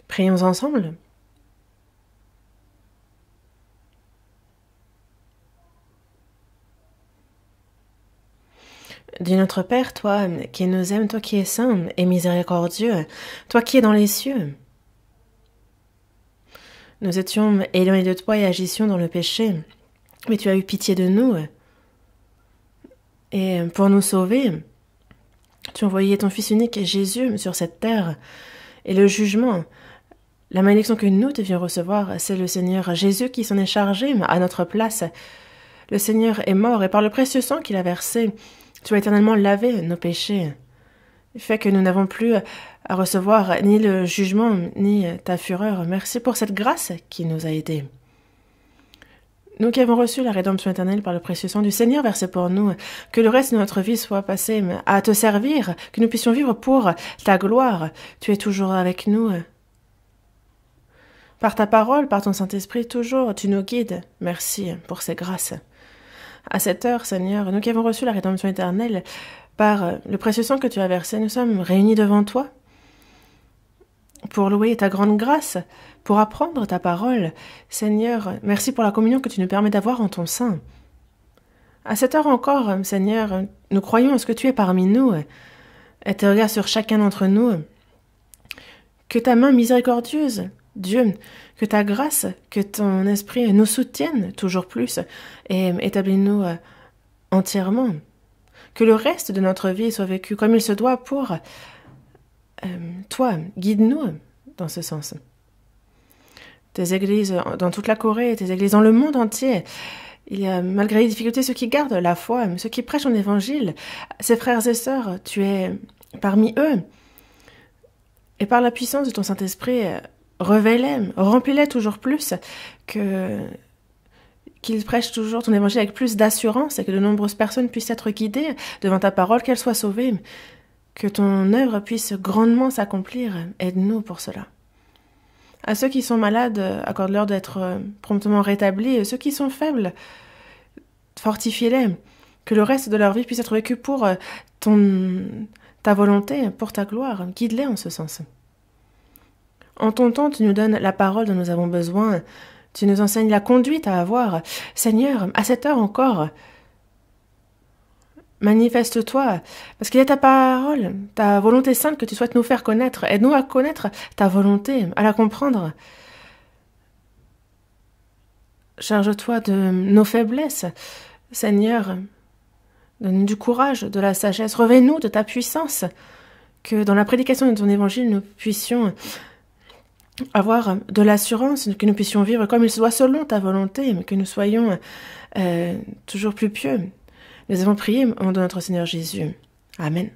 Prions ensemble. Dis notre Père, toi qui nous aimes, toi qui es saint et miséricordieux, toi qui es dans les cieux. Nous étions éloignés de toi et agissions dans le péché, mais tu as eu pitié de nous. Et pour nous sauver, tu as envoyé ton Fils unique Jésus sur cette terre. Et le jugement, la malédiction que nous devions recevoir, c'est le Seigneur Jésus qui s'en est chargé à notre place. Le Seigneur est mort et par le précieux sang qu'il a versé, tu as éternellement lavé nos péchés. Il fait que nous n'avons plus à recevoir ni le jugement, ni ta fureur. Merci pour cette grâce qui nous a aidés. Nous qui avons reçu la rédemption éternelle par le précieux sang du Seigneur versé pour nous, que le reste de notre vie soit passé à te servir, que nous puissions vivre pour ta gloire. Tu es toujours avec nous. Par ta parole, par ton Saint-Esprit, toujours, tu nous guides. Merci pour ces grâces. À cette heure, Seigneur, nous qui avons reçu la rédemption éternelle, par le précieux sang que tu as versé, nous sommes réunis devant toi pour louer ta grande grâce, pour apprendre ta parole. Seigneur, merci pour la communion que tu nous permets d'avoir en ton sein. À cette heure encore, Seigneur, nous croyons à ce que tu es parmi nous, et te regardes sur chacun d'entre nous. Que ta main miséricordieuse, Dieu, que ta grâce, que ton esprit nous soutienne toujours plus, et établis-nous entièrement. Que le reste de notre vie soit vécu comme il se doit pour toi. Guide-nous dans ce sens. Tes églises dans toute la Corée, tes églises dans le monde entier, il y a malgré les difficultés ceux qui gardent la foi, ceux qui prêchent ton évangile, ces frères et sœurs, tu es parmi eux. Et par la puissance de ton Saint-Esprit, révèle-les, remplis-les toujours plus, qu'ils prêchent toujours ton évangile avec plus d'assurance et que de nombreuses personnes puissent être guidées devant ta parole, qu'elles soient sauvées, que ton œuvre puisse grandement s'accomplir. Aide-nous pour cela. À ceux qui sont malades, accorde-leur d'être promptement rétablis, et ceux qui sont faibles, fortifie-les, que le reste de leur vie puisse être vécu pour ta volonté, pour ta gloire. Guide-les en ce sens. En ton temps, tu nous donnes la parole dont nous avons besoin. Tu nous enseignes la conduite à avoir. Seigneur, à cette heure encore, manifeste-toi, parce qu'il est ta parole, ta volonté sainte que tu souhaites nous faire connaître. Aide-nous à connaître ta volonté, à la comprendre. Charge-toi de nos faiblesses, Seigneur. Donne-nous du courage, de la sagesse. Revêt-nous de ta puissance, que dans la prédication de ton évangile, nous puissions avoir de l'assurance, que nous puissions vivre comme il se doit selon ta volonté, mais que nous soyons toujours plus pieux. Nous avons prié au nom de notre Seigneur Jésus. Amen.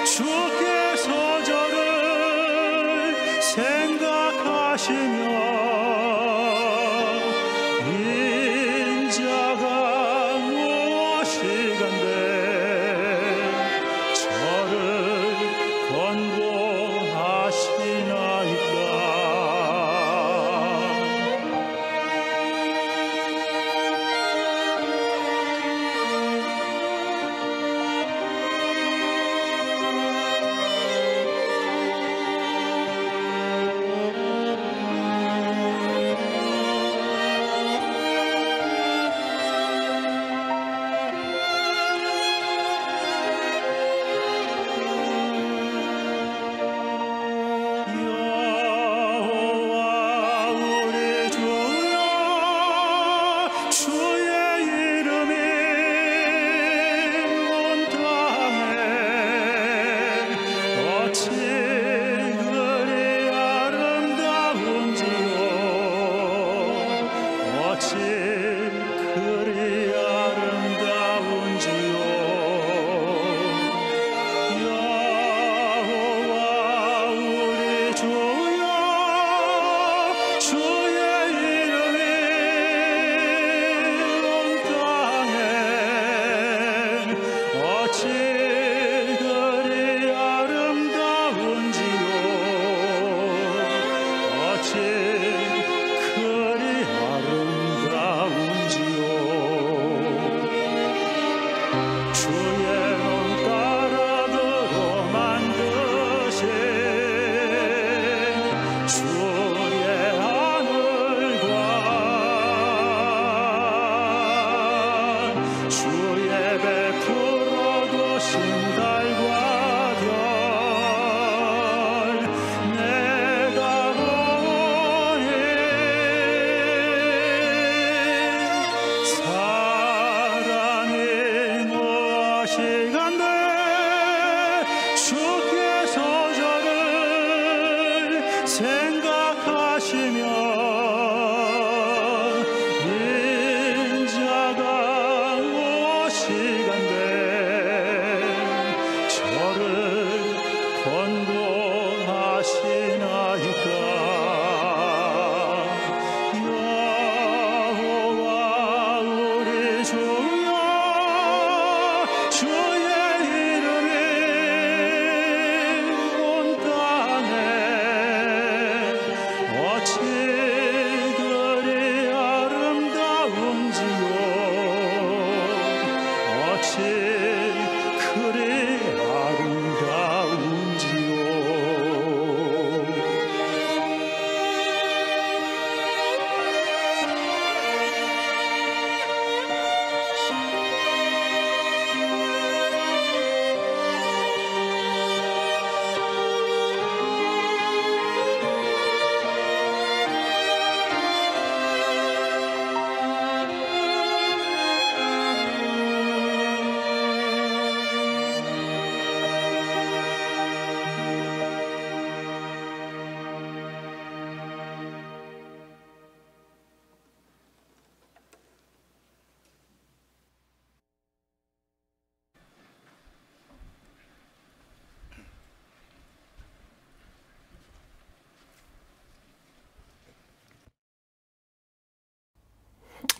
주께서 저를 생각하시며 인자가 무엇이간데 저를 권고하시나이까.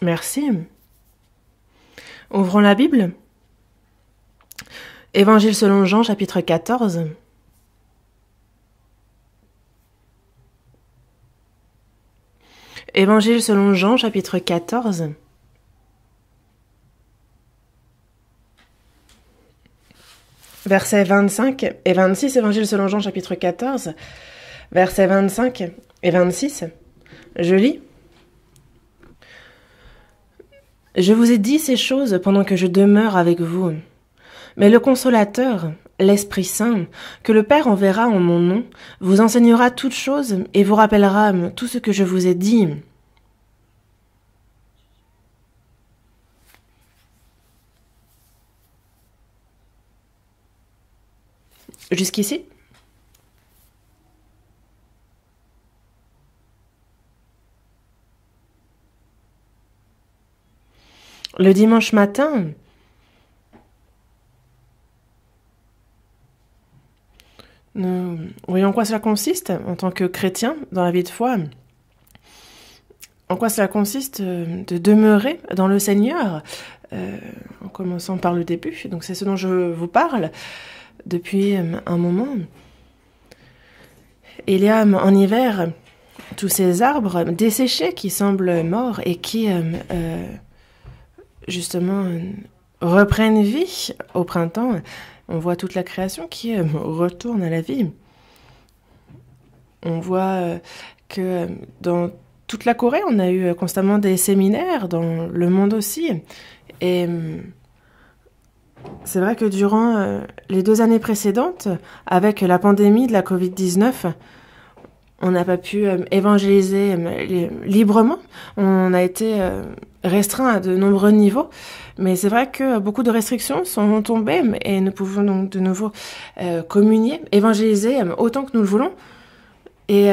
Merci. Ouvrons la Bible. Évangile selon Jean, chapitre 14. Évangile selon Jean, chapitre 14. Versets 25 et 26, Évangile selon Jean, chapitre 14, versets 25 et 26. Je lis. Je vous ai dit ces choses pendant que je demeure avec vous. Mais le Consolateur, l'Esprit Saint, que le Père enverra en mon nom, vous enseignera toutes choses et vous rappellera tout ce que je vous ai dit. Jusqu'ici? Le dimanche matin, Nous voyons en quoi cela consiste en tant que chrétien dans la vie de foi. En quoi cela consiste de demeurer dans le Seigneur, en commençant par le début. Donc c'est ce dont je vous parle depuis un moment. Il y a en hiver tous ces arbres desséchés qui semblent morts et qui, justement, reprennent vie au printemps. On voit toute la création qui retourne à la vie. On voit que dans toute la Corée, on a eu constamment des séminaires, dans le monde aussi. Et c'est vrai que durant les 2 années précédentes, avec la pandémie de la Covid-19, on n'a pas pu évangéliser librement. On a été restreint à de nombreux niveaux. Mais c'est vrai que beaucoup de restrictions sont tombées et nous pouvons donc de nouveau communier, évangéliser autant que nous le voulons et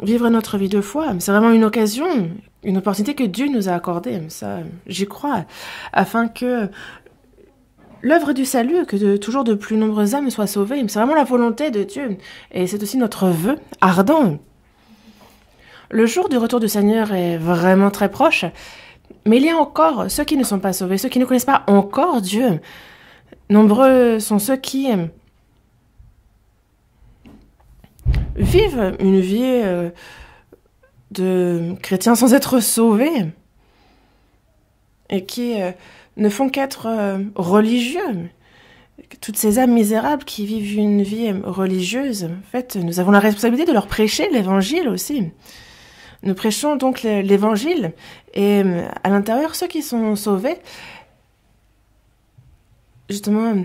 vivre notre vie de foi. C'est vraiment une occasion, une opportunité que Dieu nous a accordée. Ça, j'y crois, afin que l'œuvre du salut, que toujours de plus nombreuses âmes soient sauvées, c'est vraiment la volonté de Dieu. Et c'est aussi notre vœu ardent. Le jour du retour du Seigneur est vraiment très proche. Mais il y a encore ceux qui ne sont pas sauvés, ceux qui ne connaissent pas encore Dieu. Nombreux sont ceux qui vivent une vie de chrétiens sans être sauvés et qui ne font qu'être religieux. Toutes ces âmes misérables qui vivent une vie religieuse, en fait, nous avons la responsabilité de leur prêcher l'évangile aussi. Nous prêchons donc l'évangile et à l'intérieur, ceux qui sont sauvés, justement,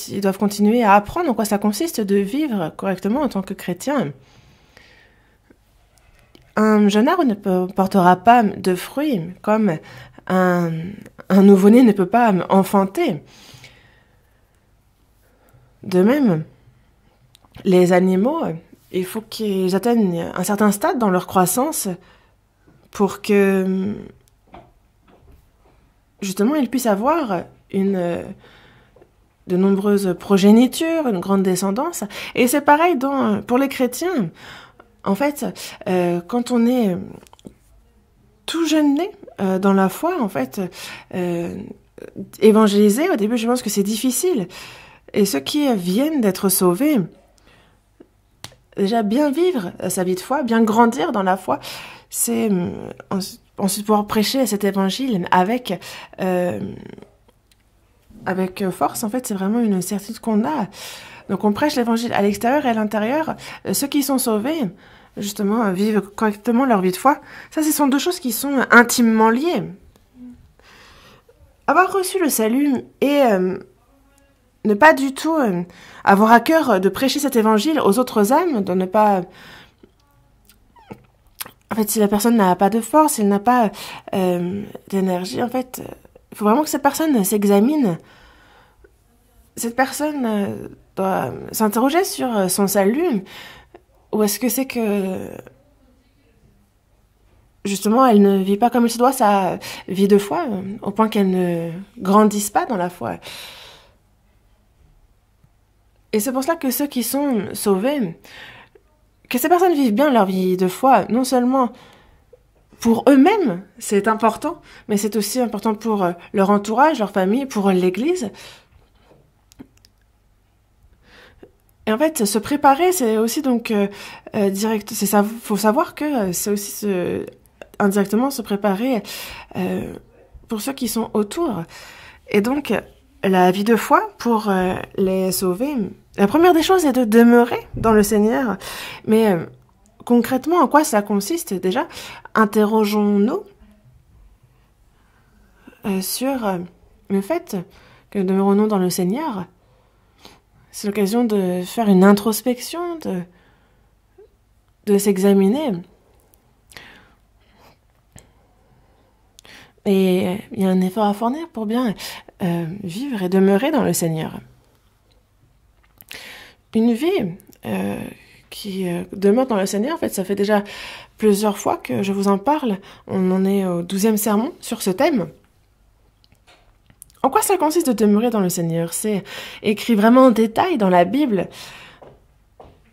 ils doivent continuer à apprendre en quoi ça consiste de vivre correctement en tant que chrétien. Un jeune arbre ne portera pas de fruits comme un nouveau-né ne peut pas enfanter. De même, les animaux, il faut qu'ils atteignent un certain stade dans leur croissance pour que, justement, ils puissent avoir de nombreuses progénitures, une grande descendance. Et c'est pareil pour les chrétiens. En fait, quand on est tout jeune né dans la foi, en fait, évangéliser, au début, je pense que c'est difficile. Et ceux qui viennent d'être sauvés, déjà bien vivre sa vie de foi, bien grandir dans la foi, c'est ensuite pouvoir prêcher cet évangile avec force. En fait, c'est vraiment une certitude qu'on a. Donc on prêche l'évangile à l'extérieur et à l'intérieur. Ceux qui sont sauvés, justement, vivent correctement leur vie de foi. Ça, ce sont 2 choses qui sont intimement liées. Avoir reçu le salut et ne pas du tout avoir à cœur de prêcher cet évangile aux autres âmes, de ne pas... En fait, si la personne n'a pas de force, elle n'a pas d'énergie, en fait, il faut vraiment que cette personne s'examine. Cette personne doit s'interroger sur son salut. Ou est-ce que c'est que, justement, elle ne vit pas comme il se doit sa vie de foi, au point qu'elle ne grandisse pas dans la foi. Et c'est pour cela que ceux qui sont sauvés, que ces personnes vivent bien leur vie de foi, non seulement pour eux-mêmes, c'est important, mais c'est aussi important pour leur entourage, leur famille, pour l'Église. Et en fait, se préparer, c'est aussi donc direct. C'est ça. Faut savoir que c'est aussi indirectement se préparer pour ceux qui sont autour. Et donc, la vie de foi pour les sauver. La première des choses est de demeurer dans le Seigneur. Mais concrètement, en quoi ça consiste déjà? Interrogeons-nous sur le fait que nous demeurons dans le Seigneur. C'est l'occasion de faire une introspection, de s'examiner. Et il y a un effort à fournir pour bien vivre et demeurer dans le Seigneur. Une vie qui demeure dans le Seigneur, en fait, ça fait déjà plusieurs fois que je vous en parle. On en est au 12e sermon sur ce thème. En quoi ça consiste de demeurer dans le Seigneur? C'est écrit vraiment en détail dans la Bible.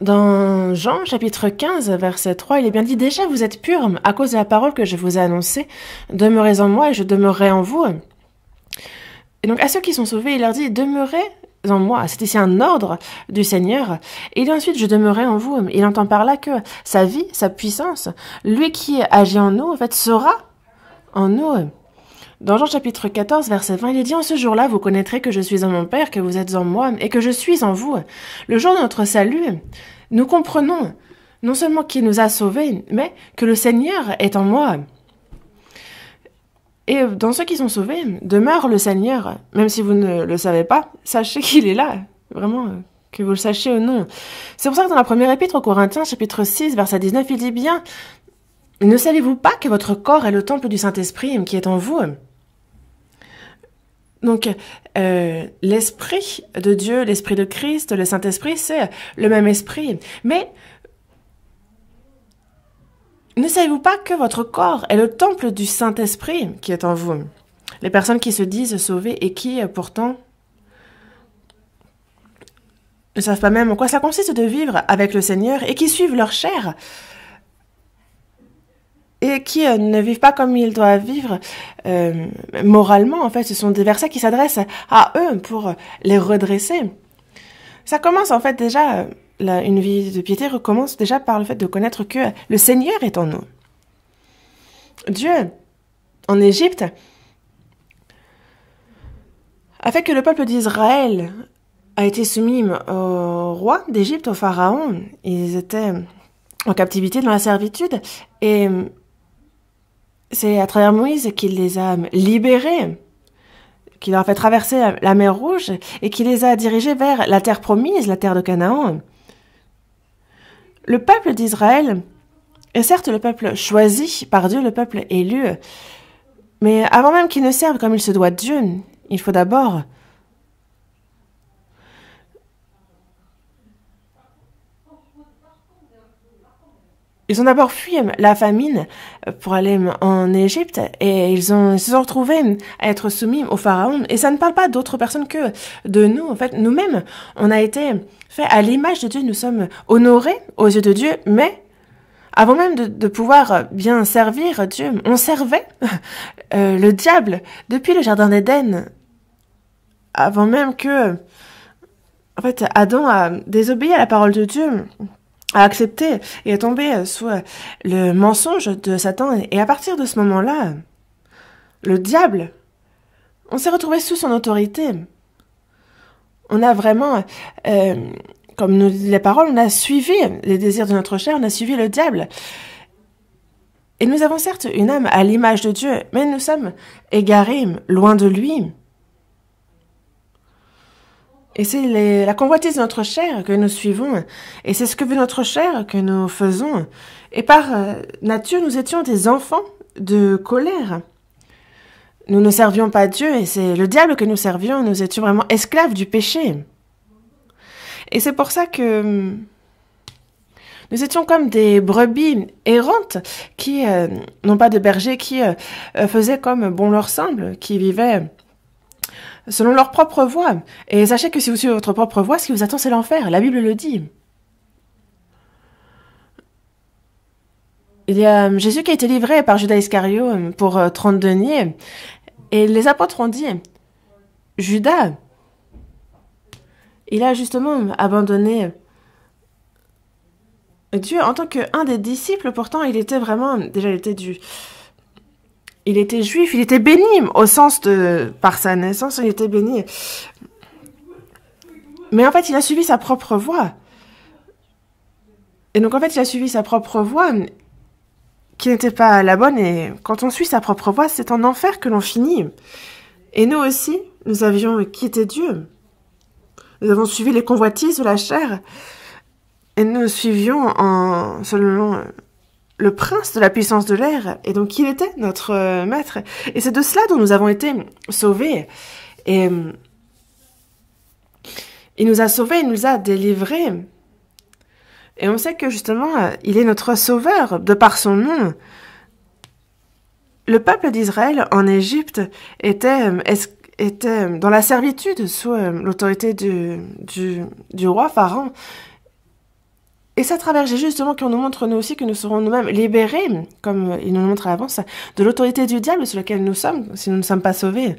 Dans Jean, chapitre 15, verset 3, il est bien dit « Déjà vous êtes purs à cause de la parole que je vous ai annoncée. Demeurez en moi et je demeurerai en vous. » Et donc à ceux qui sont sauvés, il leur dit « Demeurez en moi. » C'est ici un ordre du Seigneur. Et il dit ensuite « Je demeurerai en vous. » Il entend par là que sa vie, sa puissance, lui qui agit en nous, en fait, sera en nous. Dans Jean chapitre 14, verset 20, il est dit « En ce jour-là, vous connaîtrez que je suis en mon Père, que vous êtes en moi, et que je suis en vous. » Le jour de notre salut, nous comprenons non seulement qu'il nous a sauvés, mais que le Seigneur est en moi. Et dans ceux qui sont sauvés, demeure le Seigneur. Même si vous ne le savez pas, sachez qu'il est là. Vraiment, que vous le sachiez ou non. C'est pour ça que dans la première épître aux Corinthiens, chapitre 6, verset 19, il dit bien « Ne savez-vous pas que votre corps est le temple du Saint-Esprit qui est en vous ?» Donc, l'Esprit de Dieu, l'Esprit de Christ, le Saint-Esprit, c'est le même Esprit. Mais ne savez-vous pas que votre corps est le temple du Saint-Esprit qui est en vous? Les personnes qui se disent sauvées et qui, pourtant, ne savent pas même en quoi ça consiste de vivre avec le Seigneur et qui suivent leur chair et qui ne vivent pas comme ils doivent vivre moralement. En fait, ce sont des versets qui s'adressent à eux pour les redresser. Ça commence en fait déjà, une vie de piété recommence déjà par le fait de connaître que le Seigneur est en nous. Dieu, en Égypte, a fait que le peuple d'Israël a été soumis au roi d'Égypte, au pharaon. Ils étaient en captivité dans la servitude et c'est à travers Moïse qu'il les a libérés, qu'il leur a fait traverser la mer Rouge et qu'il les a dirigés vers la terre promise, la terre de Canaan. Le peuple d'Israël est certes le peuple choisi par Dieu, le peuple élu, mais avant même qu'il ne serve comme il se doit Dieu, il faut d'abord Ils ont d'abord fui la famine pour aller en Égypte et ils se sont retrouvés à être soumis au pharaon. Et ça ne parle pas d'autres personnes que de nous. En fait, nous-mêmes, on a été faits à l'image de Dieu. Nous sommes honorés aux yeux de Dieu, mais avant même de pouvoir bien servir Dieu, on servait le diable depuis le jardin d'Éden. Avant même que, en fait, Adam a désobéi à la parole de Dieu, a accepté et est tombé sous le mensonge de Satan. Et à partir de ce moment-là, le diable, on s'est retrouvé sous son autorité. On a vraiment, comme nous dit les paroles, on a suivi les désirs de notre chair, on a suivi le diable. Et nous avons certes une âme à l'image de Dieu, mais nous sommes égarés, loin de lui. Et c'est la convoitise de notre chair que nous suivons. Et c'est ce que veut notre chair que nous faisons. Et par nature, nous étions des enfants de colère. Nous ne servions pas Dieu et c'est le diable que nous servions. Nous étions vraiment esclaves du péché. Et c'est pour ça que nous étions comme des brebis errantes qui n'ont pas de berger, qui faisaient comme bon leur semble, qui vivaient selon leur propre voie. Et sachez que si vous suivez votre propre voie, ce qui vous attend, c'est l'enfer. La Bible le dit. Il y a Jésus qui a été livré par Judas Iscario pour 30 deniers. Et les apôtres ont dit, Judas, il a justement abandonné Dieu en tant qu'un des disciples. Pourtant, il était vraiment, déjà, il était juif, il était béni, au sens par sa naissance, il était béni. Mais en fait, il a suivi sa propre voie. Et donc, en fait, il a suivi sa propre voie, qui n'était pas la bonne. Et quand on suit sa propre voie, c'est en enfer que l'on finit. Et nous aussi, nous avions quitté Dieu. Nous avons suivi les convoitises de la chair. Et nous suivions selon le prince de la puissance de l'air, et donc il était notre maître. Et c'est de cela dont nous avons été sauvés. Et il nous a sauvés, il nous a délivrés. Et on sait que justement, il est notre sauveur, de par son nom. Le peuple d'Israël en Égypte était dans la servitude sous l'autorité du roi Pharaon. Et c'est à travers Jésus, justement, qu'on nous montre, nous aussi, que nous serons nous-mêmes libérés, comme il nous le montre à l'avance, de l'autorité du diable sur laquelle nous sommes, si nous ne sommes pas sauvés.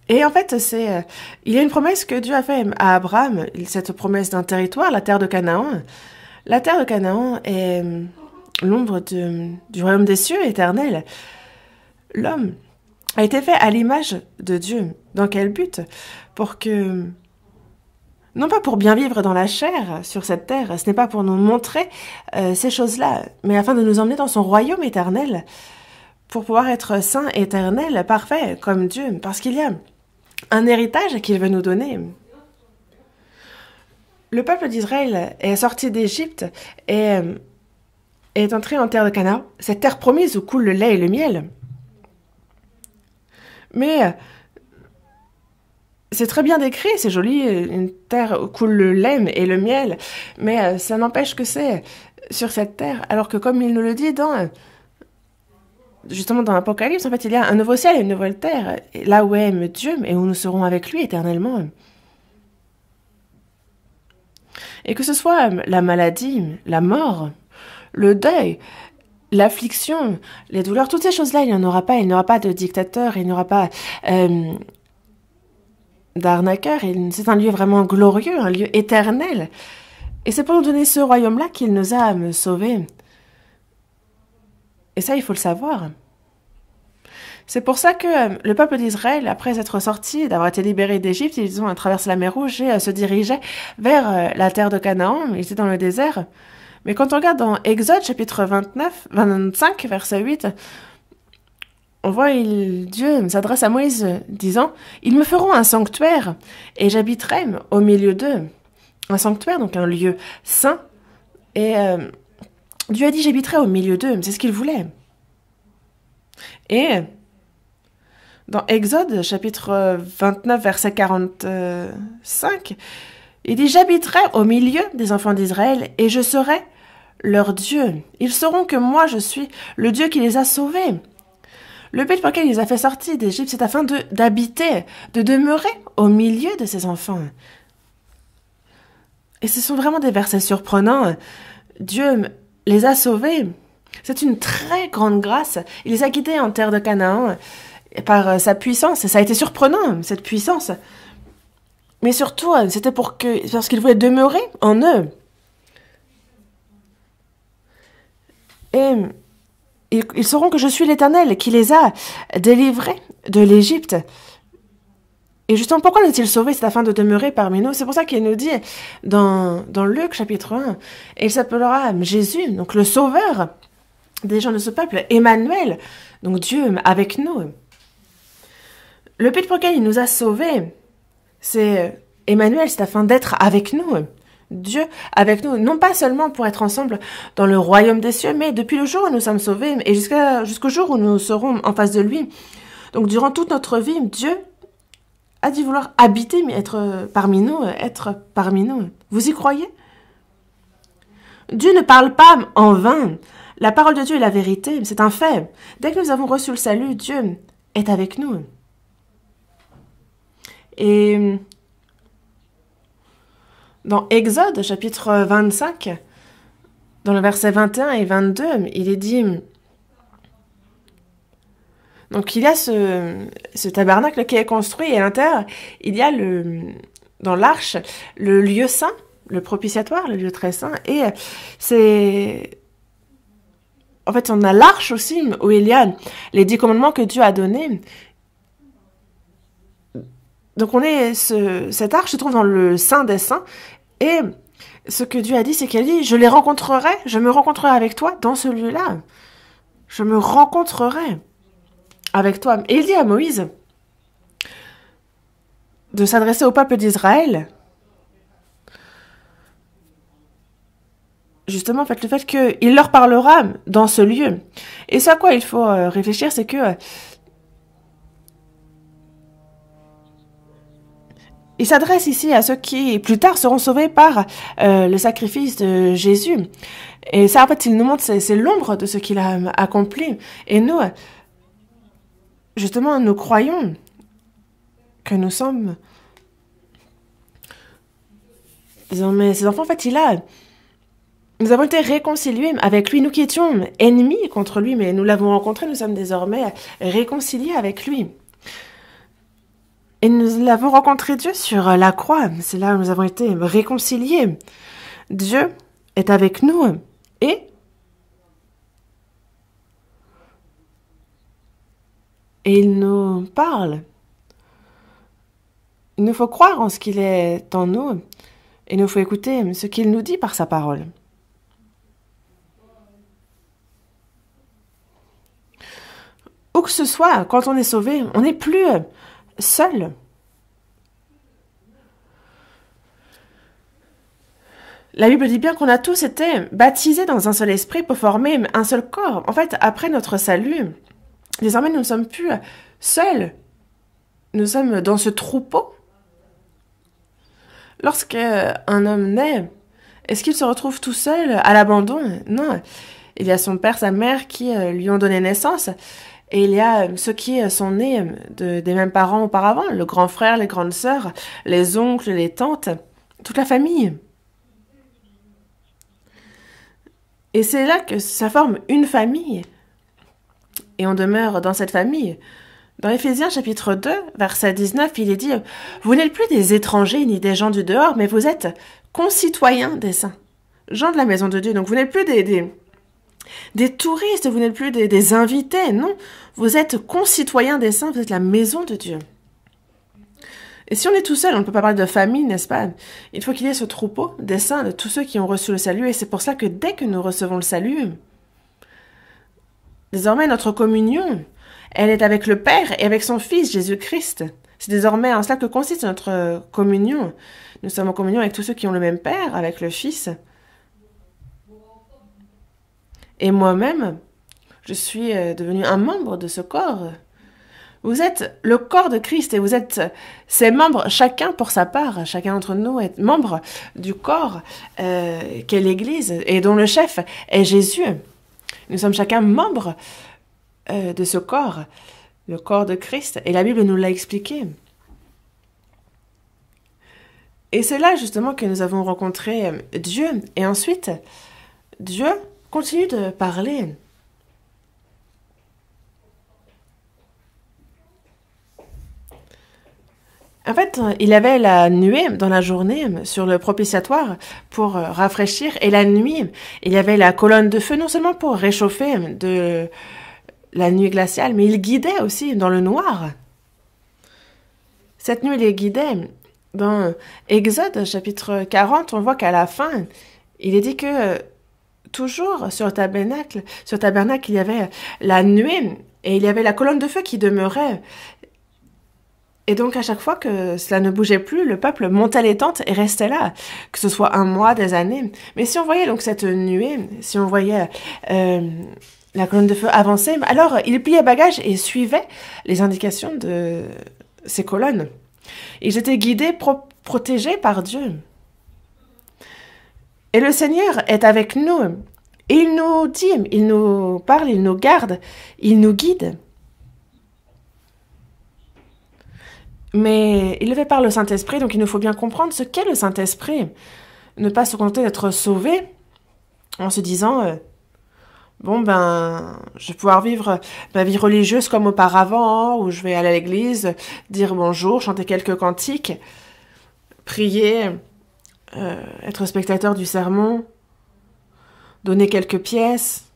Et en fait, il y a une promesse que Dieu a faite à Abraham, cette promesse d'un territoire, la terre de Canaan. La terre de Canaan est l'ombre du royaume des cieux éternel. L'homme a été fait à l'image de Dieu. Dans quel but? Pour que... Non pas pour bien vivre dans la chair sur cette terre, ce n'est pas pour nous montrer ces choses-là, mais afin de nous emmener dans son royaume éternel, pour pouvoir être saint, éternel, parfait, comme Dieu, parce qu'il y a un héritage qu'il veut nous donner. Le peuple d'Israël est sorti d'Égypte et est entré en terre de Canaan, cette terre promise où coule le lait et le miel. Mais c'est très bien décrit, c'est joli, une terre où coule le lait et le miel, mais ça n'empêche que c'est sur cette terre, alors que comme il nous le dit justement dans l'Apocalypse, en fait, il y a un nouveau ciel et une nouvelle terre, là où aime Dieu et où nous serons avec lui éternellement. Et que ce soit la maladie, la mort, le deuil, l'affliction, les douleurs, toutes ces choses-là, il n'y en aura pas. Il n'y aura pas de dictateur, il n'y aura pas d'arnaqueur. C'est un lieu vraiment glorieux, un lieu éternel. Et c'est pour nous donner ce royaume-là qu'il nous a sauvés. Et ça, il faut le savoir. C'est pour ça que le peuple d'Israël, après être sorti, d'avoir été libéré d'Égypte, ils ont traversé la mer Rouge et se dirigeaient vers la terre de Canaan. Ils étaient dans le désert. Mais quand on regarde dans Exode, chapitre 25, verset 8, on voit Dieu s'adresse à Moïse disant « Ils me feront un sanctuaire et j'habiterai au milieu d'eux. » Un sanctuaire, donc un lieu saint. Et Dieu a dit « J'habiterai au milieu d'eux ». C'est ce qu'il voulait. Et dans Exode, chapitre 29, verset 45, il dit « J'habiterai au milieu des enfants d'Israël et je serai leur Dieu. Ils sauront que moi, je suis le Dieu qui les a sauvés. » Le but pour lequel il les a fait sortir d'Égypte, c'est afin d'habiter, de demeurer au milieu de ses enfants. Et ce sont vraiment des versets surprenants. Dieu les a sauvés. C'est une très grande grâce. Il les a guidés en terre de Canaan par sa puissance. Et ça a été surprenant, cette puissance. Mais surtout, c'était parce qu'il voulait demeurer en eux. Et ils sauront que je suis l'Éternel qui les a délivrés de l'Égypte. Et justement, pourquoi nous a-t-il sauvés? C'est afin de demeurer parmi nous. C'est pour ça qu'il nous dit dans Luc chapitre 1, et il s'appellera Jésus, donc le sauveur des gens de ce peuple, Emmanuel, donc Dieu avec nous. Le but pour lequel il nous a sauvés, c'est Emmanuel, c'est afin d'être avec nous. Dieu avec nous, non pas seulement pour être ensemble dans le royaume des cieux, mais depuis le jour où nous sommes sauvés et jusqu'au jour où nous serons en face de lui. Donc durant toute notre vie, Dieu a dit vouloir habiter, mais être parmi nous. Vous y croyez? Dieu ne parle pas en vain. La parole de Dieu est la vérité, c'est un fait. Dès que nous avons reçu le salut, Dieu est avec nous. Et dans Exode, chapitre 25, dans le verset 21 et 22, il est dit... Donc il y a ce tabernacle qui est construit et à l'intérieur, il y a dans l'arche le lieu saint, le propitiatoire, le lieu très saint. Et c'est... En fait, on a l'arche aussi où il y a les 10 commandements que Dieu a donnés. Donc cette arche se trouve dans le Saint des Saints. Et ce que Dieu a dit, c'est qu'il a dit, je me rencontrerai avec toi dans ce lieu-là. Je me rencontrerai avec toi. Et il dit à Moïse de s'adresser au peuple d'Israël. Justement, en fait, le fait qu'il leur parlera dans ce lieu. Et ce à quoi il faut réfléchir, c'est que il s'adresse ici à ceux qui, plus tard, seront sauvés par le sacrifice de Jésus. Et ça, en fait, il nous montre, c'est l'ombre de ce qu'il a accompli. Et nous, justement, nous croyons que nous sommes Désormais, ces enfants, en fait, nous avons été réconciliés avec lui, nous qui étions ennemis contre lui, mais nous l'avons rencontré, nous sommes désormais réconciliés avec lui. Et nous l'avons rencontré Dieu sur la croix, c'est là où nous avons été réconciliés. Dieu est avec nous et il nous parle. Il nous faut croire en ce qu'il est en nous et il nous faut écouter ce qu'il nous dit par sa parole. Où que ce soit, quand on est sauvé, on n'est plus seul. La Bible dit bien qu'on a tous été baptisés dans un seul esprit pour former un seul corps. En fait, après notre salut, désormais nous ne sommes plus seuls. Nous sommes dans ce troupeau. Lorsqu'un homme naît, est-ce qu'il se retrouve tout seul à l'abandon? Non. Il y a son père, sa mère qui lui ont donné naissance. Et il y a ceux qui sont nés des mêmes parents auparavant, le grand frère, les grandes sœurs, les oncles, les tantes, toute la famille. Et c'est là que ça forme une famille. Et on demeure dans cette famille. Dans Éphésiens chapitre 2, verset 19, il est dit « Vous n'êtes plus des étrangers ni des gens du dehors, mais vous êtes concitoyens des saints, gens de la maison de Dieu. » Donc vous n'êtes plus des touristes, vous n'êtes plus des invités, non. Vous êtes concitoyens des saints, vous êtes la maison de Dieu. Et si on est tout seul, on ne peut pas parler de famille, n'est-ce pas? Il faut qu'il y ait ce troupeau des saints, de tous ceux qui ont reçu le salut. Et c'est pour ça que dès que nous recevons le salut, désormais notre communion, elle est avec le Père et avec son Fils, Jésus-Christ. C'est désormais en cela que consiste notre communion. Nous sommes en communion avec tous ceux qui ont le même Père, avec le Fils. Et moi-même, je suis devenu un membre de ce corps. Vous êtes le corps de Christ et vous êtes ses membres, chacun pour sa part. Chacun d'entre nous est membre du corps qu'est l'Église et dont le chef est Jésus. Nous sommes chacun membres de ce corps, le corps de Christ. Et la Bible nous l'a expliqué. Et c'est là justement que nous avons rencontré Dieu. Et ensuite, Dieu continue de parler. En fait, il y avait la nuée dans la journée sur le propitiatoire pour rafraîchir. Et la nuit, il y avait la colonne de feu, non seulement pour réchauffer de la nuit glaciale, mais il guidait aussi dans le noir. Cette nuit, il les guidait. Dans Exode, chapitre 40, on voit qu'à la fin, il est dit que toujours sur le tabernacle, il y avait la nuée et il y avait la colonne de feu qui demeurait. Et donc, à chaque fois que cela ne bougeait plus, le peuple montait les tentes et restait là, que ce soit un mois, des années. Mais si on voyait donc cette nuée, si on voyait la colonne de feu avancer, alors il pliait bagages et suivait les indications de ces colonnes. Ils étaient guidés, protégés par Dieu. Et le Seigneur est avec nous. Et il nous dit, il nous parle, il nous garde, il nous guide. Mais il le fait par le Saint-Esprit, donc il nous faut bien comprendre ce qu'est le Saint-Esprit. Ne pas se contenter d'être sauvé en se disant bon je vais pouvoir vivre ma vie religieuse comme auparavant, où je vais aller à l'église, dire bonjour, chanter quelques cantiques, prier, être spectateur du sermon, donner quelques pièces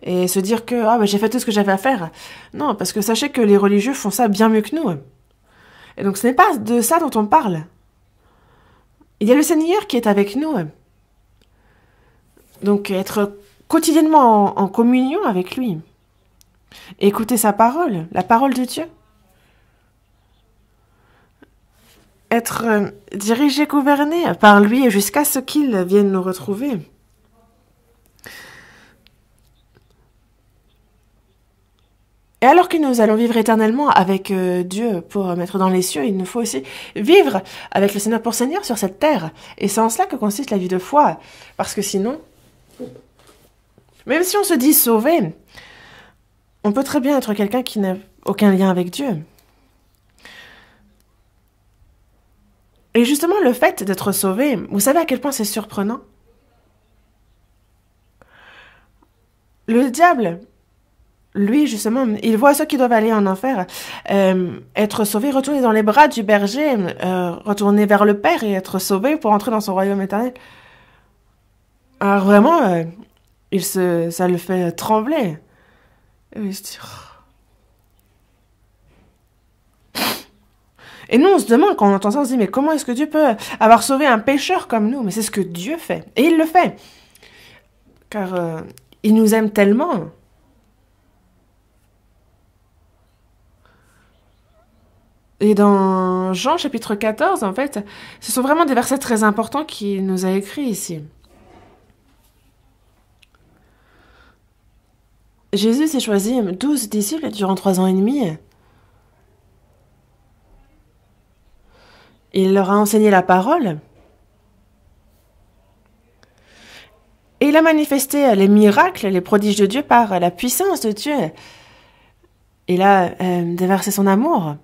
et se dire que j'ai fait tout ce que j'avais à faire. Non, parce que sachez que les religieux font ça bien mieux que nous. Et donc ce n'est pas de ça dont on parle. Il y a le Seigneur qui est avec nous. Donc être quotidiennement en communion avec lui. Écouter sa parole, la parole de Dieu. Être dirigé, gouverné par lui jusqu'à ce qu'il vienne nous retrouver. Et alors que nous allons vivre éternellement avec Dieu pour mettre dans les cieux, il nous faut aussi vivre avec le Seigneur pour Seigneur sur cette terre. Et c'est en cela que consiste la vie de foi. Parce que sinon, même si on se dit sauvé, on peut très bien être quelqu'un qui n'a aucun lien avec Dieu. Et justement, le fait d'être sauvé, vous savez à quel point c'est surprenant? Le diable, lui, justement, il voit ceux qui doivent aller en enfer être sauvés, retourner dans les bras du berger, retourner vers le Père et être sauvés pour entrer dans son royaume éternel. Alors vraiment, ça le fait trembler. Et il se dit, et nous, on se demande, quand on entend ça, on se dit, mais comment est-ce que Dieu peut avoir sauvé un pécheur comme nous? Mais c'est ce que Dieu fait. Et il le fait. Car il nous aime tellement. Et dans Jean chapitre 14, en fait, ce sont vraiment des versets très importants qu'il nous a écrits ici. Jésus s'est choisi 12 disciples durant 3 ans et demi. Il leur a enseigné la parole. Et il a manifesté les miracles, les prodiges de Dieu par la puissance de Dieu. Il a déversé son amour.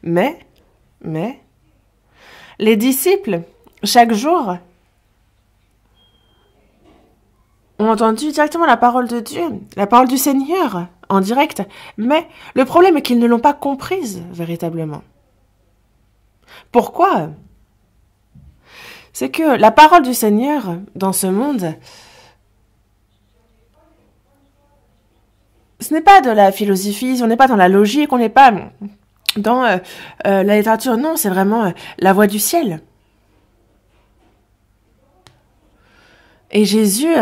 Mais, les disciples, chaque jour, ont entendu directement la parole de Dieu, la parole du Seigneur, en direct. Mais le problème est qu'ils ne l'ont pas comprise véritablement. Pourquoi? C'est que la parole du Seigneur dans ce monde, ce n'est pas de la philosophie, on n'est pas dans la logique, on n'est pas dans la littérature. Non, c'est vraiment la voix du ciel. Et Jésus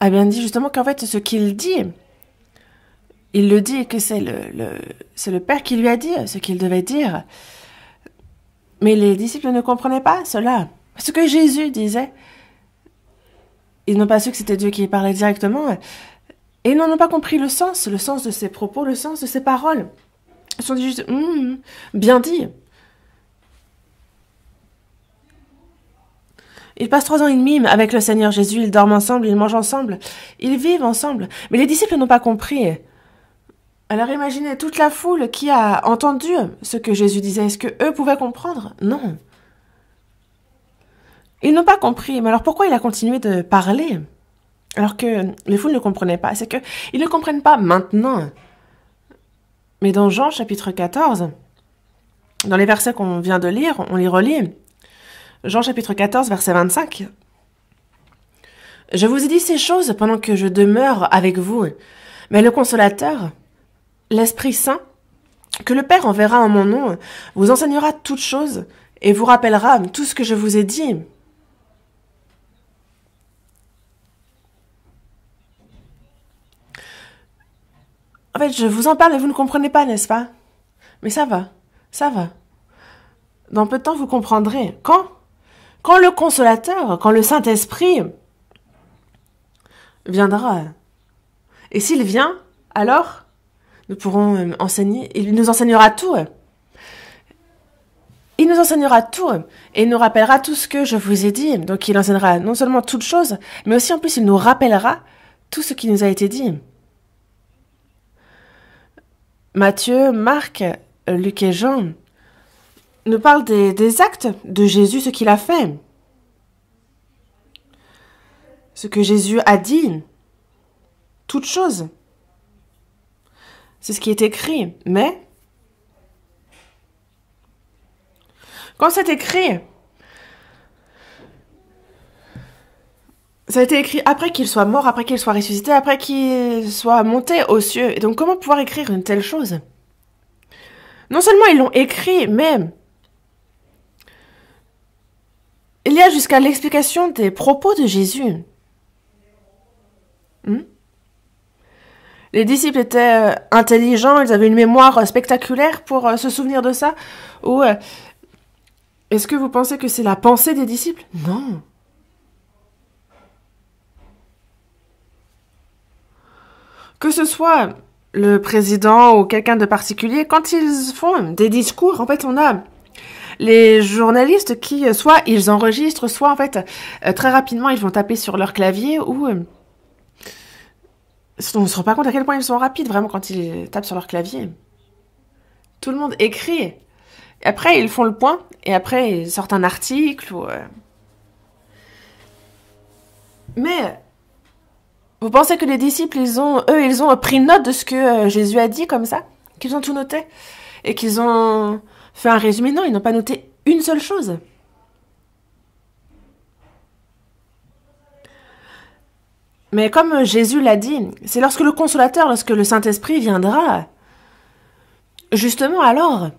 a bien dit justement qu'en fait, ce qu'il dit, il le dit que c'est le Père qui lui a dit ce qu'il devait dire. Mais les disciples ne comprenaient pas cela. Ce que Jésus disait, ils n'ont pas su que c'était Dieu qui parlait directement. Et ils n'en ont pas compris le sens de ses propos, le sens de ses paroles. Ils se sont dit juste, bien dit. Ils passent 3 ans et demi avec le Seigneur Jésus, ils dorment ensemble, ils mangent ensemble, ils vivent ensemble. Mais les disciples n'ont pas compris. Alors imaginez toute la foule qui a entendu ce que Jésus disait. Est-ce que eux pouvaient comprendre? Non. Ils n'ont pas compris. Mais alors pourquoi il a continué de parler alors que les foules ne comprenaient pas? C'est qu'ils ne comprennent pas maintenant. Mais dans Jean chapitre 14, dans les versets qu'on vient de lire, on les relit. Jean chapitre 14, verset 25. « Je vous ai dit ces choses pendant que je demeure avec vous, mais le Consolateur, l'Esprit Saint, que le Père enverra en mon nom, vous enseignera toutes choses et vous rappellera tout ce que je vous ai dit. » En fait, je vous en parle et vous ne comprenez pas, n'est-ce pas? Mais ça va, ça va. Dans peu de temps, vous comprendrez. Quand le Consolateur, quand le Saint-Esprit viendra. Et s'il vient, alors, nous pourrons enseigner. Il nous enseignera tout. Il nous enseignera tout. Et il nous rappellera tout ce que je vous ai dit. Donc il enseignera non seulement toutes choses, mais aussi en plus il nous rappellera tout ce qui nous a été dit. Matthieu, Marc, Luc et Jean nous parlent des actes de Jésus, ce qu'il a fait. Ce que Jésus a dit. Toutes choses. C'est ce qui est écrit. Mais, quand c'est écrit, ça a été écrit après qu'il soit mort, après qu'il soit ressuscité, après qu'il soit monté aux cieux. Et donc, comment pouvoir écrire une telle chose? Non seulement ils l'ont écrit, mais il y a jusqu'à l'explication des propos de Jésus. Les disciples étaient intelligents, ils avaient une mémoire spectaculaire pour se souvenir de ça? Ou est-ce que vous pensez que c'est la pensée des disciples? Non. Que ce soit le président ou quelqu'un de particulier, quand ils font des discours, en fait, on a les journalistes qui, soit ils enregistrent, soit en fait, très rapidement, ils vont taper sur leur clavier ou On ne se rend pas compte à quel point ils sont rapides, vraiment, quand ils tapent sur leur clavier. Tout le monde écrit. Et après, ils font le point. Et après, ils sortent un article. Mais vous pensez que les disciples, ils ont pris note de ce que Jésus a dit comme ça? Qu'ils ont tout noté? Et qu'ils ont fait un résumé? Non, ils n'ont pas noté une seule chose. Mais comme Jésus l'a dit, c'est lorsque le Consolateur, lorsque le Saint-Esprit viendra, justement alors,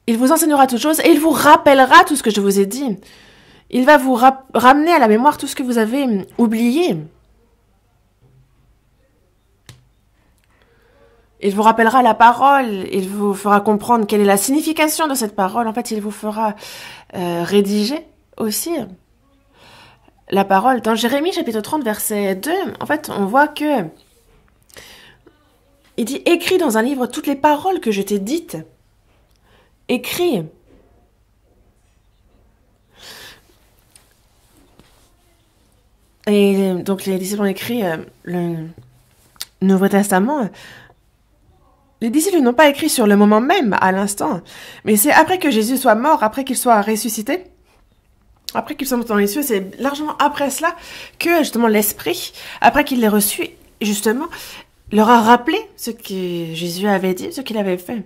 il vous enseignera toutes choses et il vous rappellera tout ce que je vous ai dit. Il va vous ramener à la mémoire tout ce que vous avez oublié. Il vous rappellera la parole, il vous fera comprendre quelle est la signification de cette parole. En fait, il vous fera rédiger aussi la parole. Dans Jérémie chapitre 30, verset 2, en fait, on voit que il dit « Écris dans un livre toutes les paroles que je t'ai dites. Écris. » Et donc les disciples ont écrit le Nouveau Testament. Les disciples n'ont pas écrit sur le moment même, à l'instant, mais c'est après que Jésus soit mort, après qu'il soit ressuscité, après qu'il soit monté dans les cieux, c'est largement après cela que justement l'Esprit, après qu'il l'ait reçu, justement, leur a rappelé ce que Jésus avait dit, ce qu'il avait fait.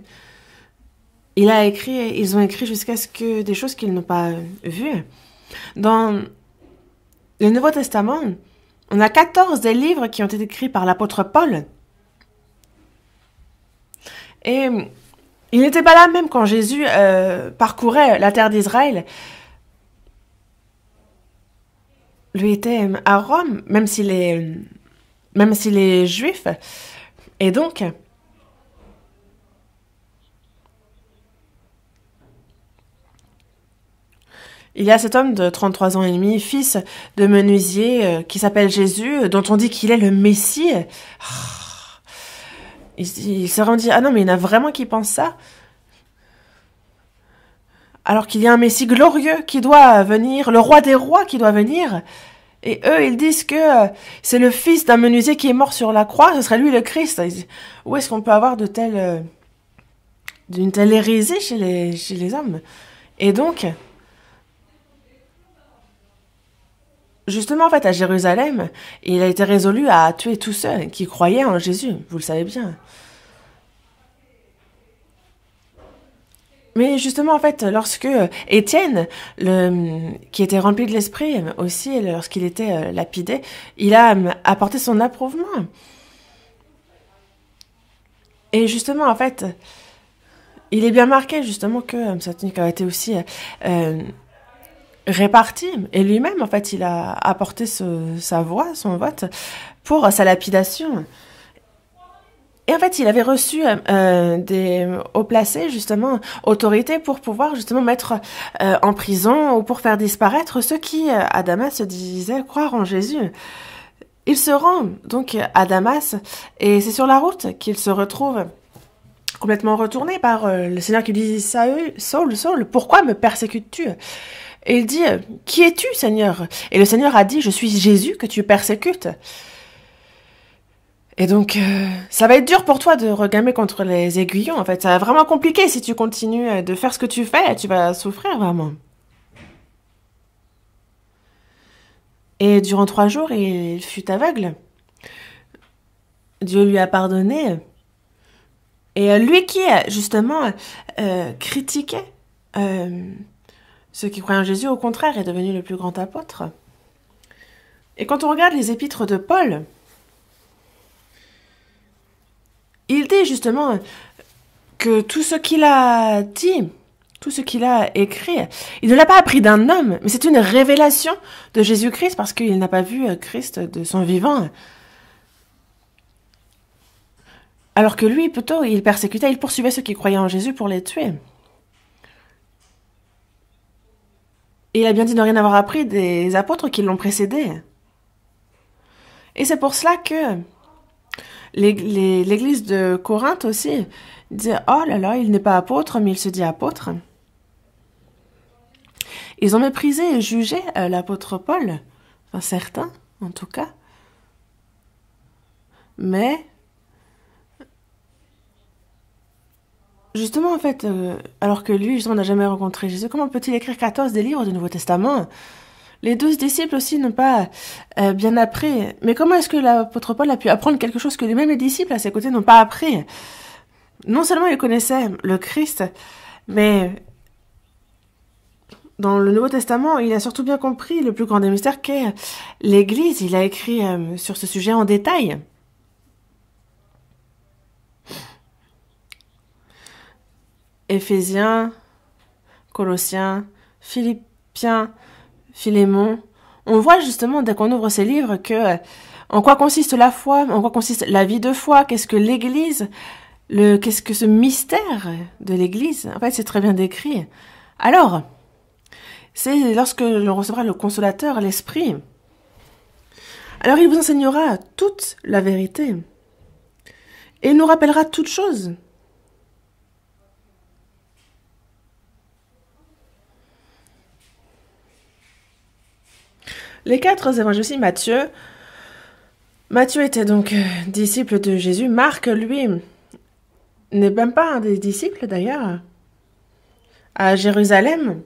Ils ont écrit jusqu'à ce que des choses qu'ils n'ont pas vues. Dans le Nouveau Testament, on a 14 des livres qui ont été écrits par l'apôtre Paul. Et il n'était pas là même quand Jésus parcourait la terre d'Israël. Lui était à Rome, même s'il est juif. Et donc, il y a cet homme de 33 ans et demi, fils de menuisier, qui s'appelle Jésus, dont on dit qu'il est le Messie. Il se rendit, ah non, mais il y en a vraiment qui pensent ça. Alors qu'il y a un Messie glorieux qui doit venir, le roi des rois qui doit venir. Et eux, ils disent que c'est le fils d'un menuisier qui est mort sur la croix, ce serait lui le Christ. Ils disent, où est-ce qu'on peut avoir d'une telle hérésie chez les hommes? Et donc, justement, en fait, à Jérusalem, il a été résolu à tuer tous ceux qui croyaient en Jésus, vous le savez bien. Mais justement, en fait, lorsque Étienne, qui était rempli de l'esprit aussi, lorsqu'il était lapidé, il a apporté son approuvement. Et justement, en fait, il est bien marqué, justement, que cette tunique a été aussi répartie. Et lui-même, en fait, il a apporté sa voix, son vote, pour sa lapidation. Et en fait, il avait reçu des hauts placés, justement, autorités pour pouvoir justement mettre en prison ou pour faire disparaître ceux qui, à Damas, se disaient croire en Jésus. Il se rend donc à Damas et c'est sur la route qu'il se retrouve complètement retourné par le Seigneur qui lui dit « Saul, Saul, pourquoi me persécutes-tu » Et il dit « Qui es-tu, Seigneur ?» Et le Seigneur a dit « Je suis Jésus que tu persécutes. » Et donc, ça va être dur pour toi de regamer contre les aiguillons, en fait. Ça va vraiment compliqué si tu continues de faire ce que tu fais. Tu vas souffrir, vraiment. Et durant 3 jours, il fut aveugle. Dieu lui a pardonné. Et lui qui, justement, critiquait ceux qui croyaient en Jésus, au contraire, est devenu le plus grand apôtre. Et quand on regarde les épîtres de Paul, il dit justement que tout ce qu'il a dit, tout ce qu'il a écrit, il ne l'a pas appris d'un homme, mais c'est une révélation de Jésus-Christ parce qu'il n'a pas vu Christ de son vivant. Alors que lui, plutôt, il persécutait, il poursuivait ceux qui croyaient en Jésus pour les tuer. Et il a bien dit de ne rien avoir appris des apôtres qui l'ont précédé. Et c'est pour cela que l'église de Corinthe aussi disait « Oh là là, il n'est pas apôtre, mais il se dit apôtre. » Ils ont méprisé et jugé l'apôtre Paul, enfin certains en tout cas. Mais, justement, en fait, alors que lui, justement, n'a jamais rencontré Jésus, comment peut-il écrire 14 des livres du Nouveau Testament? Les 12 disciples aussi n'ont pas bien appris. Mais comment est-ce que l'apôtre Paul a pu apprendre quelque chose que même les disciples à ses côtés n'ont pas appris? Non seulement il connaissait le Christ, mais dans le Nouveau Testament, il a surtout bien compris le plus grand des mystères qu'est l'Église. Il a écrit sur ce sujet en détail. Éphésiens, Colossiens, Philippiens, Philémon. On voit justement, dès qu'on ouvre ces livres, que en quoi consiste la foi, en quoi consiste la vie de foi, qu'est-ce que l'Église, qu'est-ce que ce mystère de l'Église. En fait, c'est très bien décrit. Alors, c'est lorsque l'on recevra le Consolateur, l'Esprit. Alors, il vous enseignera toute la vérité. Et il nous rappellera toutes choses. Les 4 évangiles aussi, Matthieu. Matthieu était donc disciple de Jésus. Marc, lui, n'est même pas un des disciples d'ailleurs. À Jérusalem,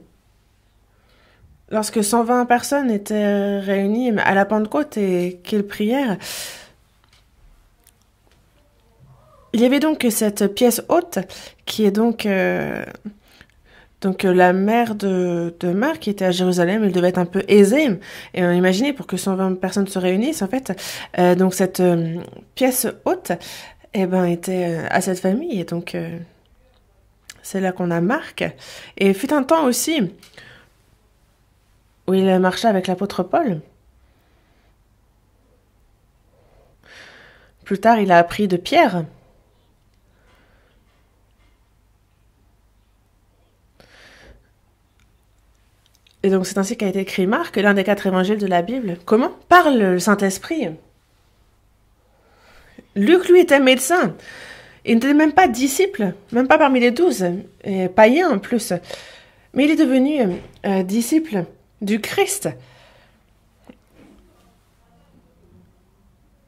lorsque 120 personnes étaient réunies à la Pentecôte et qu'ils prièrent, il y avait donc cette pièce haute qui est donc la mère de Marc qui était à Jérusalem. Il devait être un peu aisé. Et imaginez, pour que 120 personnes se réunissent, en fait, donc cette pièce haute, était à cette famille. Et donc, c'est là qu'on a Marc. Et il fut un temps aussi où il marchait avec l'apôtre Paul. Plus tard, il a appris de Pierre. Et donc, c'est ainsi qu'a été écrit Marc, l'un des 4 évangiles de la Bible. Comment parle le Saint-Esprit? Luc, lui, était médecin. Il n'était même pas disciple, même pas parmi les 12, et païen en plus. Mais il est devenu disciple du Christ.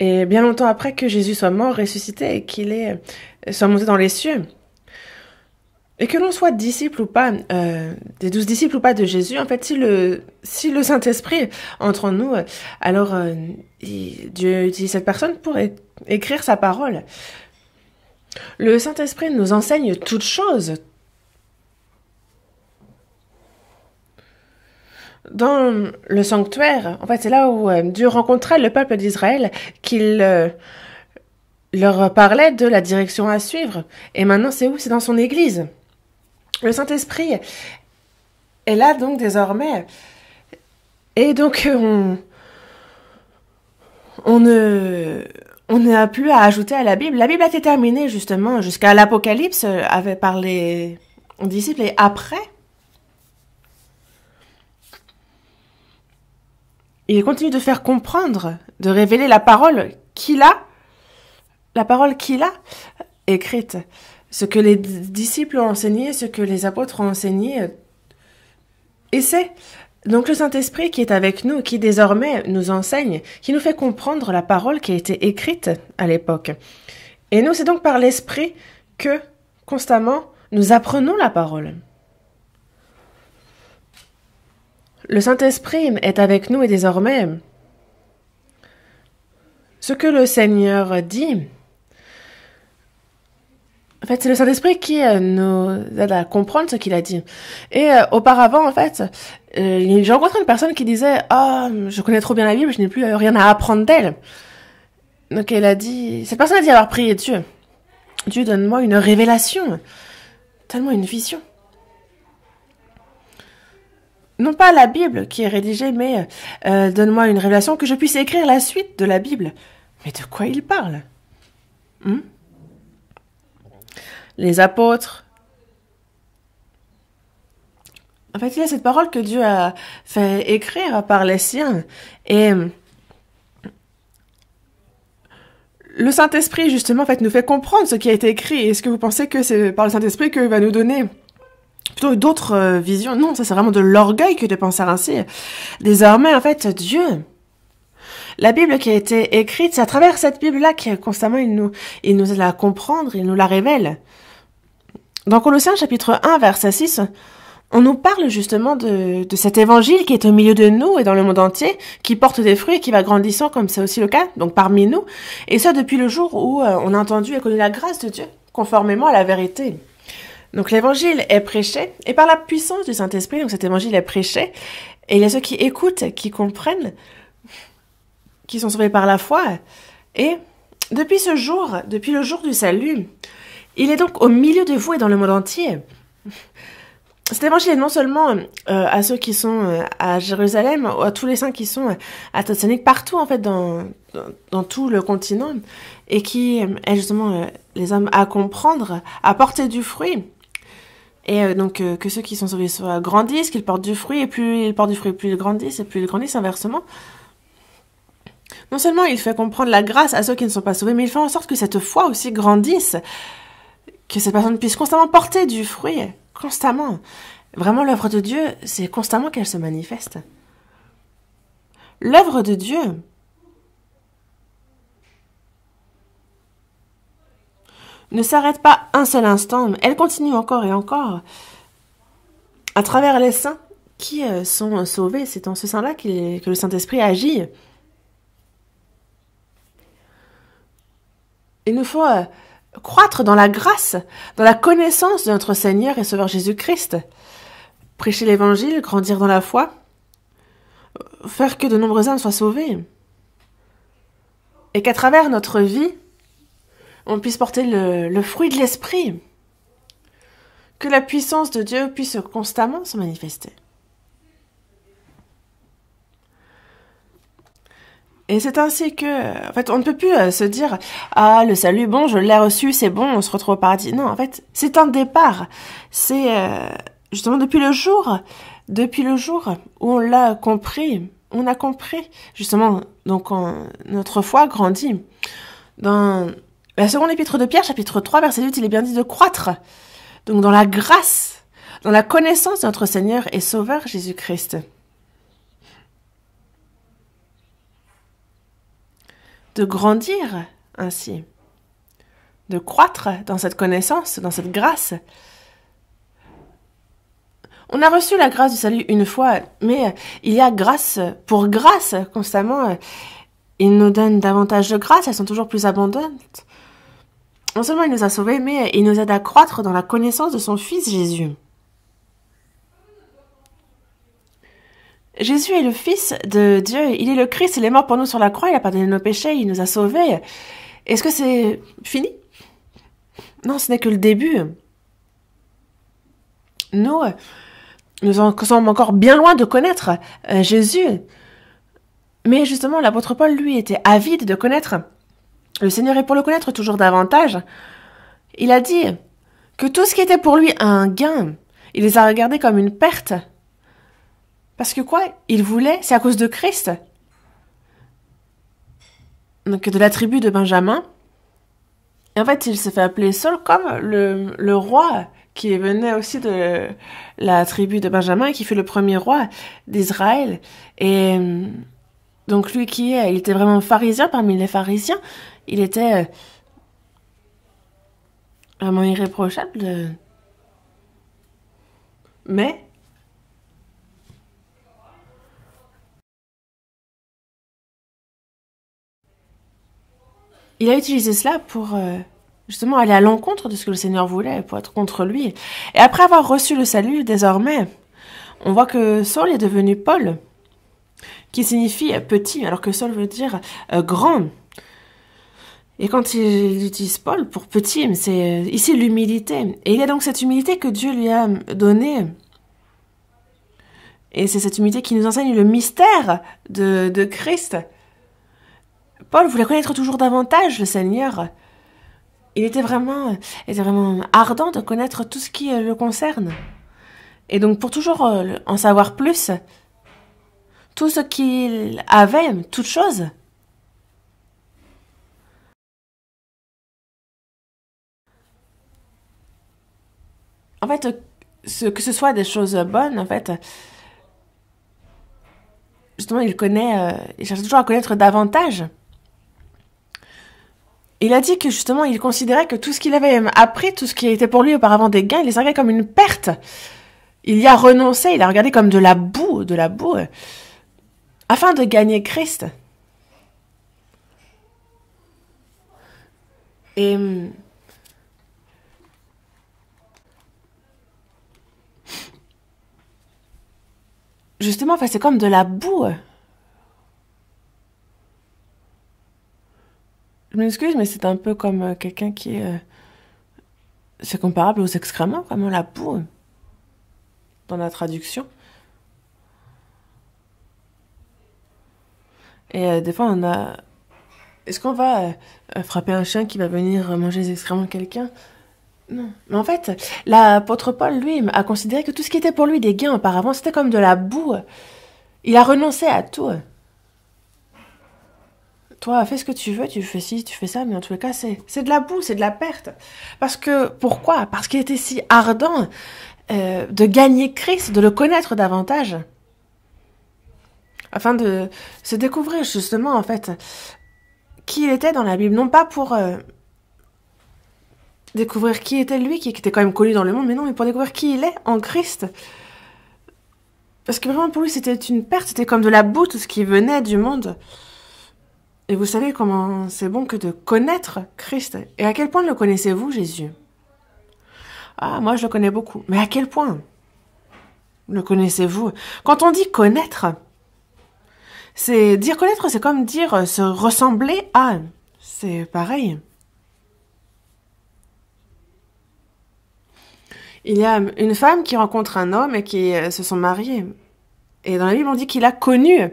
Et bien longtemps après que Jésus soit mort, ressuscité, et qu'il soit monté dans les cieux. Et que l'on soit disciple ou pas, des 12 disciples ou pas de Jésus, en fait, si le Saint-Esprit entre en nous, alors Dieu utilise cette personne pour écrire sa parole. Le Saint-Esprit nous enseigne toutes choses. Dans le sanctuaire, en fait, c'est là où Dieu rencontrait le peuple d'Israël, qu'il leur parlait de la direction à suivre. Et maintenant, c'est où? C'est dans son Église. Le Saint-Esprit est là donc désormais. Et donc on n'a plus à ajouter à la Bible. La Bible a été terminée justement jusqu'à l'Apocalypse avec par les disciples. Et après, il continue de faire comprendre, de révéler la parole qu'il a écrite. Ce que les disciples ont enseigné, ce que les apôtres ont enseigné. Et c'est donc le Saint-Esprit qui est avec nous, qui désormais nous enseigne, qui nous fait comprendre la parole qui a été écrite à l'époque. Et nous, c'est donc par l'Esprit que, constamment, nous apprenons la parole. Le Saint-Esprit est avec nous et désormais, ce que le Seigneur dit, en fait, c'est le Saint-Esprit qui nous aide à comprendre ce qu'il a dit. Et auparavant, en fait, j'ai rencontré une personne qui disait « Ah, je connais trop bien la Bible, je n'ai plus rien à apprendre d'elle. » Donc cette personne a dit avoir prié Dieu. « Dieu, donne-moi une révélation, donne-moi une vision. » Non pas la Bible qui est rédigée, mais donne-moi une révélation que je puisse écrire la suite de la Bible. Mais de quoi il parle? Les apôtres. En fait, il y a cette parole que Dieu a fait écrire par les siens. Et le Saint-Esprit, justement, en fait, nous fait comprendre ce qui a été écrit. Est-ce que vous pensez que c'est par le Saint-Esprit qu'il va nous donner plutôt d'autres visions? Non, ça c'est vraiment de l'orgueil que de penser ainsi. Désormais, en fait, Dieu La Bible qui a été écrite, c'est à travers cette Bible-là que constamment il nous aide à comprendre, il nous la révèle. Dans Colossiens chapitre 1, verset 6, on nous parle justement de cet évangile qui est au milieu de nous et dans le monde entier, qui porte des fruits et qui va grandissant comme c'est aussi le cas, donc parmi nous, et ça depuis le jour où on a entendu et connu la grâce de Dieu, conformément à la vérité. Donc l'évangile est prêché, et par la puissance du Saint-Esprit, donc cet évangile est prêché, et il y a ceux qui écoutent, qui comprennent, qui sont sauvés par la foi, et depuis ce jour, depuis le jour du salut, il est donc au milieu de vous et dans le monde entier. Cet évangile est non seulement à ceux qui sont à Jérusalem, à tous les saints qui sont à Thessalonique, partout en fait dans tout le continent, et qui aide justement les hommes à comprendre, à porter du fruit. Et donc que ceux qui sont sauvés grandissent, qu'ils portent du fruit, et plus ils portent du fruit, plus ils grandissent, et plus ils grandissent inversement. Non seulement il fait comprendre la grâce à ceux qui ne sont pas sauvés, mais il fait en sorte que cette foi aussi grandisse, que cette personne puisse constamment porter du fruit, constamment. Vraiment, l'œuvre de Dieu, c'est constamment qu'elle se manifeste. L'œuvre de Dieu ne s'arrête pas un seul instant, elle continue encore et encore à travers les saints qui sont sauvés. C'est en ce sein-là que le Saint-Esprit agit. Il nous faut croître dans la grâce, dans la connaissance de notre Seigneur et Sauveur Jésus-Christ. Prêcher l'Évangile, grandir dans la foi, faire que de nombreux âmes soient sauvés. Et qu'à travers notre vie, on puisse porter le fruit de l'Esprit. Que la puissance de Dieu puisse constamment se manifester. Et c'est ainsi que, en fait, on ne peut plus se dire « Ah, le salut, bon, je l'ai reçu, c'est bon, on se retrouve au paradis. » Non, en fait, c'est un départ. C'est justement depuis le jour où on l'a compris, on a compris, justement, donc notre foi grandit. Dans la seconde épître de Pierre, chapitre 3, verset 8, il est bien dit de croître. Donc dans la grâce, dans la connaissance de notre Seigneur et Sauveur Jésus-Christ. De grandir ainsi, de croître dans cette connaissance, dans cette grâce. On a reçu la grâce du salut une fois, mais il y a grâce pour grâce constamment. Il nous donne davantage de grâce, elles sont toujours plus abondantes. Non seulement il nous a sauvés, mais il nous aide à croître dans la connaissance de son Fils Jésus. Jésus est le Fils de Dieu, il est le Christ, il est mort pour nous sur la croix, il a pardonné nos péchés, il nous a sauvés. Est-ce que c'est fini? Non, ce n'est que le début. Nous sommes encore bien loin de connaître Jésus. Mais justement, l'apôtre Paul, lui, était avide de connaître le Seigneur et pour le connaître toujours davantage. Il a dit que tout ce qui était pour lui un gain, il les a regardés comme une perte. Parce que quoi? Il voulait, c'est à cause de Christ. Donc de la tribu de Benjamin. Et en fait, il s'est fait appeler Saul comme le roi qui venait aussi de la tribu de Benjamin et qui fut le premier roi d'Israël. Et donc lui il était vraiment pharisien parmi les pharisiens. Il était vraiment irréprochable. Mais il a utilisé cela pour justement aller à l'encontre de ce que le Seigneur voulait, pour être contre lui. Et après avoir reçu le salut, désormais, on voit que Saul est devenu Paul, qui signifie petit, alors que Saul veut dire grand. Et quand il utilise Paul pour petit, c'est ici l'humilité. Et il y a donc cette humilité que Dieu lui a donnée. Et c'est cette humilité qui nous enseigne le mystère de Christ. Paul voulait connaître toujours davantage le Seigneur. Il était vraiment ardent de connaître tout ce qui le concerne. Et donc pour toujours en savoir plus, tout ce qu'il avait, toute chose. En fait, que ce soit des choses bonnes, en fait, justement, il cherchait toujours à connaître davantage. Il a dit que justement, il considérait que tout ce qu'il avait appris, tout ce qui était pour lui auparavant des gains, il les regardait comme une perte. Il y a renoncé, il a regardé comme de la boue, afin de gagner Christ. Et justement, enfin, c'est comme de la boue. Je m'excuse, mais c'est un peu comme quelqu'un qui est... c'est comparable aux excréments, comme la boue, dans la traduction. Et des fois, on a... Est-ce qu'on va frapper un chien qui va venir manger les excréments de quelqu'un? Non. Mais en fait, l'apôtre Paul, lui, a considéré que tout ce qui était pour lui des gains auparavant, c'était comme de la boue. Il a renoncé à tout. Toi, fais ce que tu veux, tu fais ci, tu fais ça, mais en tous les cas, c'est de la boue, c'est de la perte. Parce que, pourquoi? Parce qu'il était si ardent de gagner Christ, de le connaître davantage, afin de se découvrir justement, en fait, qui il était dans la Bible. Non pas pour découvrir qui était lui, qui était quand même connu dans le monde, mais non, mais pour découvrir qui il est en Christ. Parce que vraiment, pour lui, c'était une perte, c'était comme de la boue, tout ce qui venait du monde. Et vous savez comment c'est bon que de connaître Christ. Et à quel point le connaissez-vous, Jésus? Ah, moi, je le connais beaucoup. Mais à quel point le connaissez-vous? Quand on dit connaître, c'est dire connaître, c'est comme dire se ressembler à. C'est pareil. Il y a une femme qui rencontre un homme et qui se sont mariés. Et dans la Bible, on dit qu'il a connu.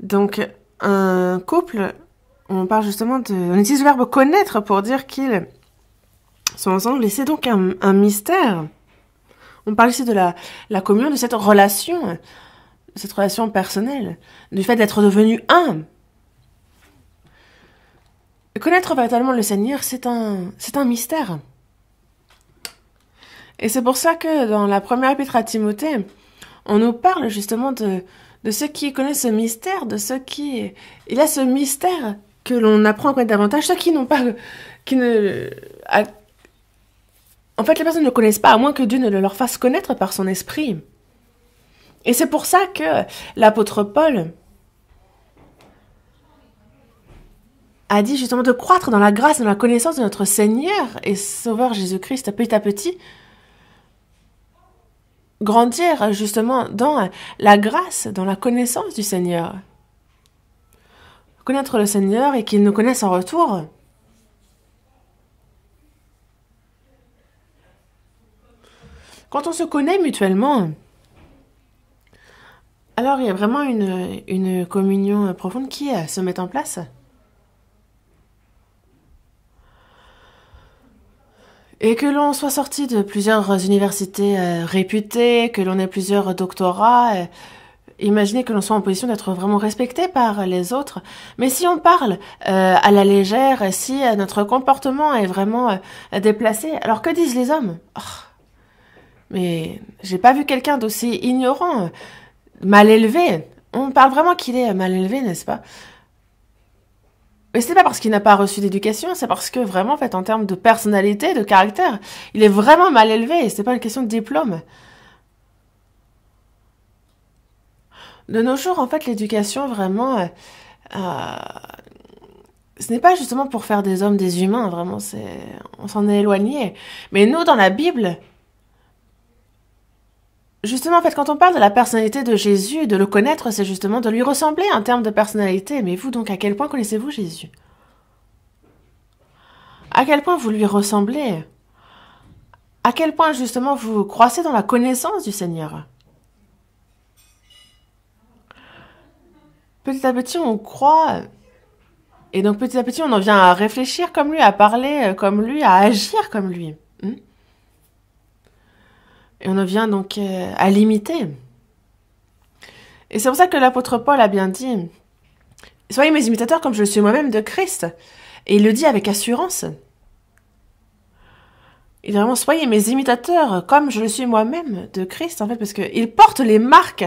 Donc, un couple, on parle justement on utilise le verbe connaître pour dire qu'ils sont ensemble. Et c'est donc un mystère. On parle ici de la communion, de cette relation personnelle, du fait d'être devenu un. Connaître véritablement le Seigneur, c'est un mystère. Et c'est pour ça que dans la première épître à Timothée, on nous parle justement de ceux qui connaissent ce mystère, de ceux qui... Il y a ce mystère que l'on apprend à connaître davantage, ceux qui n'ont pas... En fait, les personnes ne le connaissent pas, à moins que Dieu ne le leur fasse connaître par son esprit. Et c'est pour ça que l'apôtre Paul a dit justement de croître dans la grâce, dans la connaissance de notre Seigneur et Sauveur Jésus-Christ petit à petit, grandir justement dans la grâce, dans la connaissance du Seigneur. Connaître le Seigneur et qu'il nous connaisse en retour. Quand on se connaît mutuellement, alors il y a vraiment une communion profonde qui se met en place. Et que l'on soit sorti de plusieurs universités réputées, que l'on ait plusieurs doctorats, imaginez que l'on soit en position d'être vraiment respecté par les autres. Mais si on parle à la légère, si notre comportement est vraiment déplacé, alors que disent les hommes? Oh, mais j'ai pas vu quelqu'un d'aussi ignorant, mal élevé. On parle vraiment qu'il est mal élevé, n'est-ce pas? Mais c'est pas parce qu'il n'a pas reçu d'éducation, c'est parce que vraiment, en fait, en termes de personnalité, de caractère, il est vraiment mal élevé. C'est pas une question de diplôme. De nos jours, en fait, l'éducation, vraiment, ce n'est pas justement pour faire des hommes des humains, vraiment, on s'en est éloigné. Mais nous, dans la Bible, justement, en fait, quand on parle de la personnalité de Jésus, de le connaître, c'est justement de lui ressembler en termes de personnalité. Mais vous, donc, à quel point connaissez-vous Jésus? À quel point vous lui ressemblez? À quel point, justement, vous croissez dans la connaissance du Seigneur? Petit à petit, on croit, et donc petit à petit, on en vient à réfléchir comme lui, à parler comme lui, à agir comme lui. Et on en vient donc à l'imiter. Et c'est pour ça que l'apôtre Paul a bien dit « Soyez mes imitateurs comme je le suis moi-même de Christ ». Et il le dit avec assurance. Il dit vraiment « Soyez mes imitateurs comme je le suis moi-même de Christ », en fait, parce qu'il porte les marques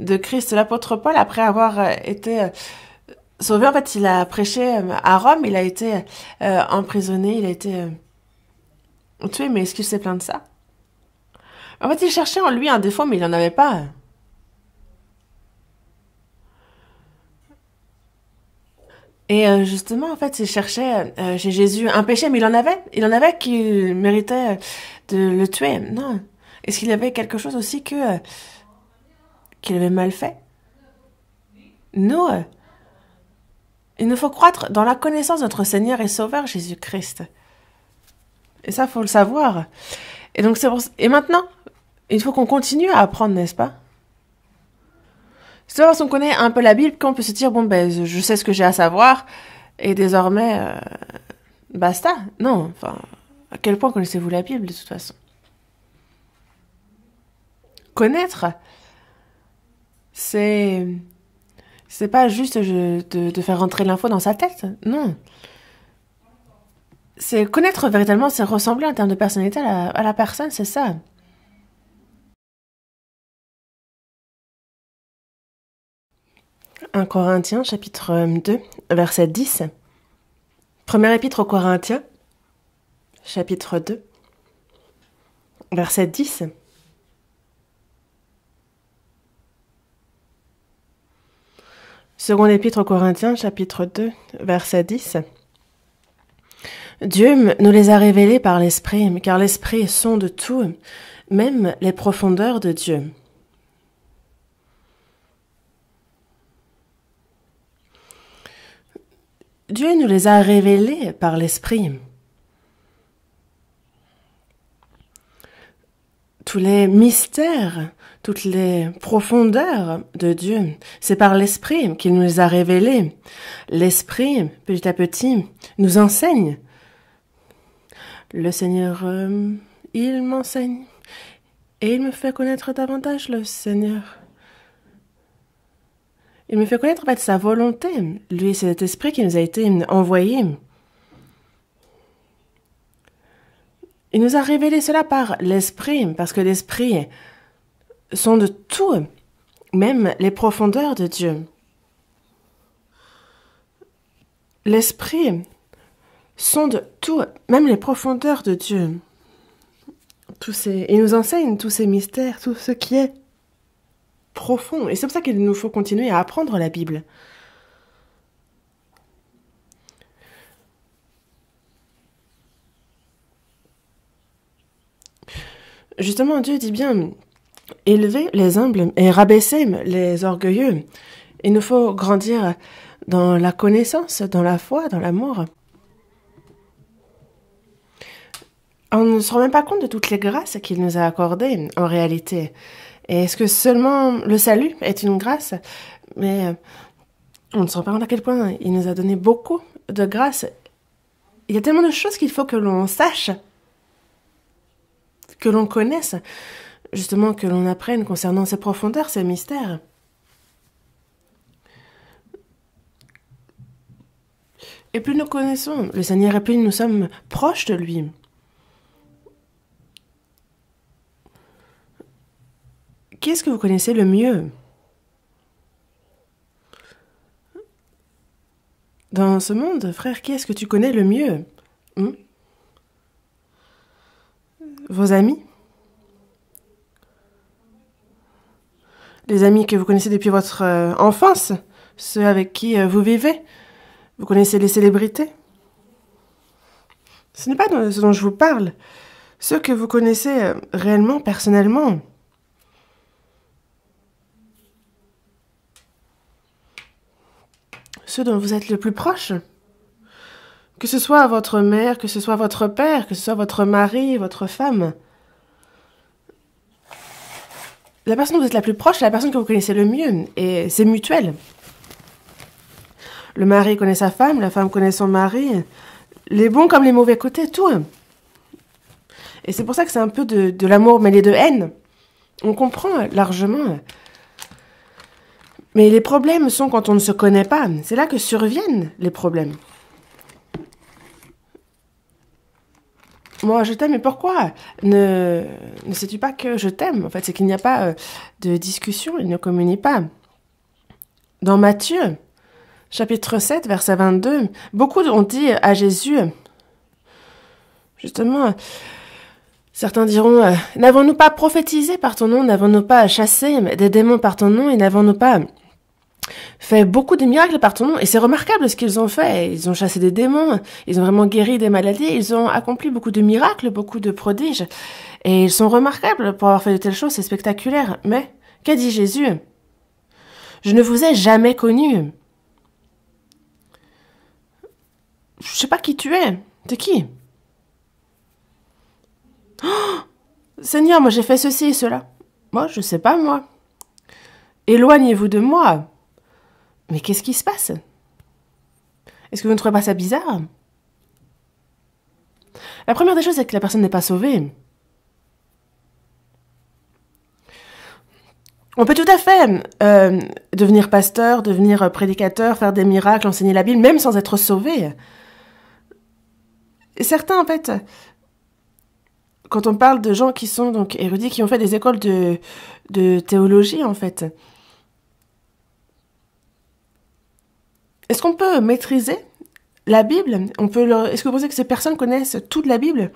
de Christ. L'apôtre Paul, après avoir été sauvé, en fait, il a prêché à Rome, il a été emprisonné, il a été tué, mais est-ce qu'il s'est plaint de ça? En fait, il cherchait en lui un défaut, mais il n'en avait pas. Et justement, en fait, il cherchait chez Jésus un péché, mais il en avait qui méritait de le tuer. Non. Est-ce qu'il y avait quelque chose aussi qu'il avait mal fait? Nous, il nous faut croître dans la connaissance de notre Seigneur et Sauveur Jésus-Christ. Et ça, faut le savoir. Et donc, et maintenant, il faut qu'on continue à apprendre, n'est-ce pas? C'est parce qu'on connaît un peu la Bible qu'on peut se dire, bon, ben, je sais ce que j'ai à savoir, et désormais, basta. Non, enfin, à quel point connaissez-vous la Bible, de toute façon? Connaître, c'est pas juste de faire rentrer l'info dans sa tête, non. C'est connaître véritablement, c'est ressembler en termes de personnalité à la personne, c'est ça. 1 Corinthiens, chapitre 2, verset 10. Première épître aux Corinthiens, chapitre 2, verset 10. Seconde épître aux Corinthiens, chapitre 2, verset 10. Dieu nous les a révélés par l'Esprit, car l'Esprit sonde tout, même les profondeurs de Dieu. Dieu nous les a révélés par l'Esprit. Tous les mystères, toutes les profondeurs de Dieu, c'est par l'Esprit qu'il nous les a révélés. L'Esprit, petit à petit, nous enseigne. Le Seigneur, il m'enseigne et il me fait connaître davantage le Seigneur. Il me fait connaître en fait sa volonté. Lui, c'est cet esprit qui nous a été envoyé. Il nous a révélé cela par l'esprit, parce que l'esprit sonde tout, même les profondeurs de Dieu. L'esprit sonde tout, même les profondeurs de Dieu. Il nous enseigne tous ces mystères, tout ce qui est profond. Et c'est pour ça qu'il nous faut continuer à apprendre la Bible. Justement, Dieu dit bien, élevez les humbles et rabaissez les orgueilleux. Il nous faut grandir dans la connaissance, dans la foi, dans l'amour. On ne se rend même pas compte de toutes les grâces qu'il nous a accordées, en réalité. Et est-ce que seulement le salut est une grâce? Mais on ne se rend pas compte à quel point il nous a donné beaucoup de grâces. Il y a tellement de choses qu'il faut que l'on sache, que l'on connaisse, justement que l'on apprenne concernant ces profondeurs, ces mystères. Et plus nous connaissons le Seigneur, et plus nous sommes proches de lui. Qui est-ce que vous connaissez le mieux? Dans ce monde, frère, qui est-ce que tu connais le mieux? Vos amis? Les amis que vous connaissez depuis votre enfance? Ceux avec qui vous vivez? Vous connaissez les célébrités? Ce n'est pas de ce dont je vous parle. Ceux que vous connaissez réellement, personnellement. Ceux dont vous êtes le plus proche. Que ce soit votre mère, que ce soit votre père, que ce soit votre mari, votre femme. La personne dont vous êtes la plus proche, c'est la personne que vous connaissez le mieux. Et c'est mutuel. Le mari connaît sa femme, la femme connaît son mari. Les bons comme les mauvais côtés, tout. Et c'est pour ça que c'est un peu de l'amour mêlé de haine. On comprend largement. Mais les problèmes sont quand on ne se connaît pas. C'est là que surviennent les problèmes. moi je t'aime, mais pourquoi ne sais-tu pas que je t'aime? En fait, c'est qu'il n'y a pas de discussion, il ne communie pas. Dans Matthieu, chapitre 7, verset 22, beaucoup ont dit à Jésus, justement, certains diront, n'avons-nous pas prophétisé par ton nom, n'avons-nous pas chassé des démons par ton nom, et n'avons-nous pas fait beaucoup de miracles par ton nom? Et c'est remarquable ce qu'ils ont fait. Ils ont chassé des démons, ils ont vraiment guéri des maladies, ils ont accompli beaucoup de miracles, beaucoup de prodiges. Et ils sont remarquables pour avoir fait de telles choses, c'est spectaculaire. Mais, qu'a dit Jésus? Je ne vous ai jamais connu. Je sais pas qui tu es. T'es qui? Oh, Seigneur, moi j'ai fait ceci et cela. Moi, je sais pas, moi. Éloignez-vous de moi. Mais qu'est-ce qui se passe? Est-ce que vous ne trouvez pas ça bizarre? La première des choses, c'est que la personne n'est pas sauvée. On peut tout à fait devenir pasteur, devenir prédicateur, faire des miracles, enseigner la Bible, même sans être sauvé. Et certains, en fait, quand on parle de gens qui sont donc érudits, qui ont fait des écoles de théologie, en fait, est-ce qu'on peut maîtriser la Bible? Est-ce que vous pensez que ces personnes connaissent toute la Bible?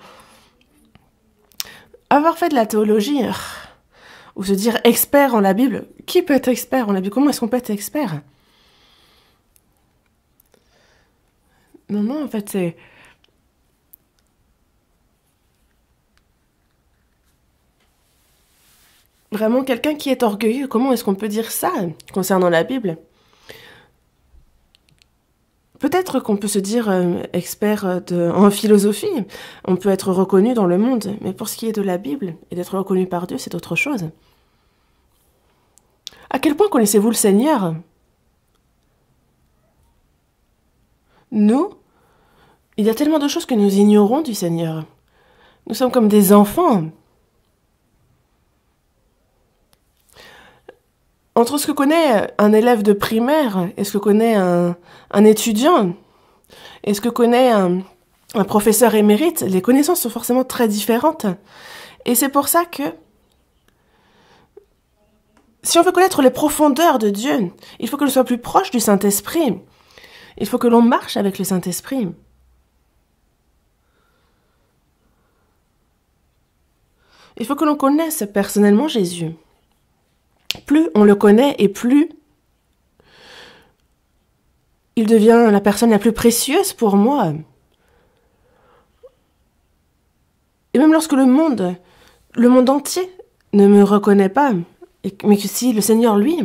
Avoir fait de la théologie, ou se dire expert en la Bible, qui peut être expert en la Bible? Comment est-ce qu'on peut être expert? Non, en fait, c'est... Vraiment, quelqu'un qui est orgueilleux, comment est-ce qu'on peut dire ça concernant la Bible? Peut-être qu'on peut se dire expert en philosophie, on peut être reconnu dans le monde, mais pour ce qui est de la Bible et d'être reconnu par Dieu, c'est autre chose. À quel point connaissez-vous le Seigneur? Nous, il y a tellement de choses que nous ignorons du Seigneur. Nous sommes comme des enfants. Entre ce que connaît un élève de primaire et ce que connaît un étudiant, et ce que connaît un professeur émérite, les connaissances sont forcément très différentes. Et c'est pour ça que, si on veut connaître les profondeurs de Dieu, il faut que l'on soit plus proche du Saint-Esprit. Il faut que l'on marche avec le Saint-Esprit. Il faut que l'on connaisse personnellement Jésus. Plus on le connaît et plus il devient la personne la plus précieuse pour moi. Et même lorsque le monde entier ne me reconnaît pas, mais que si le Seigneur, lui,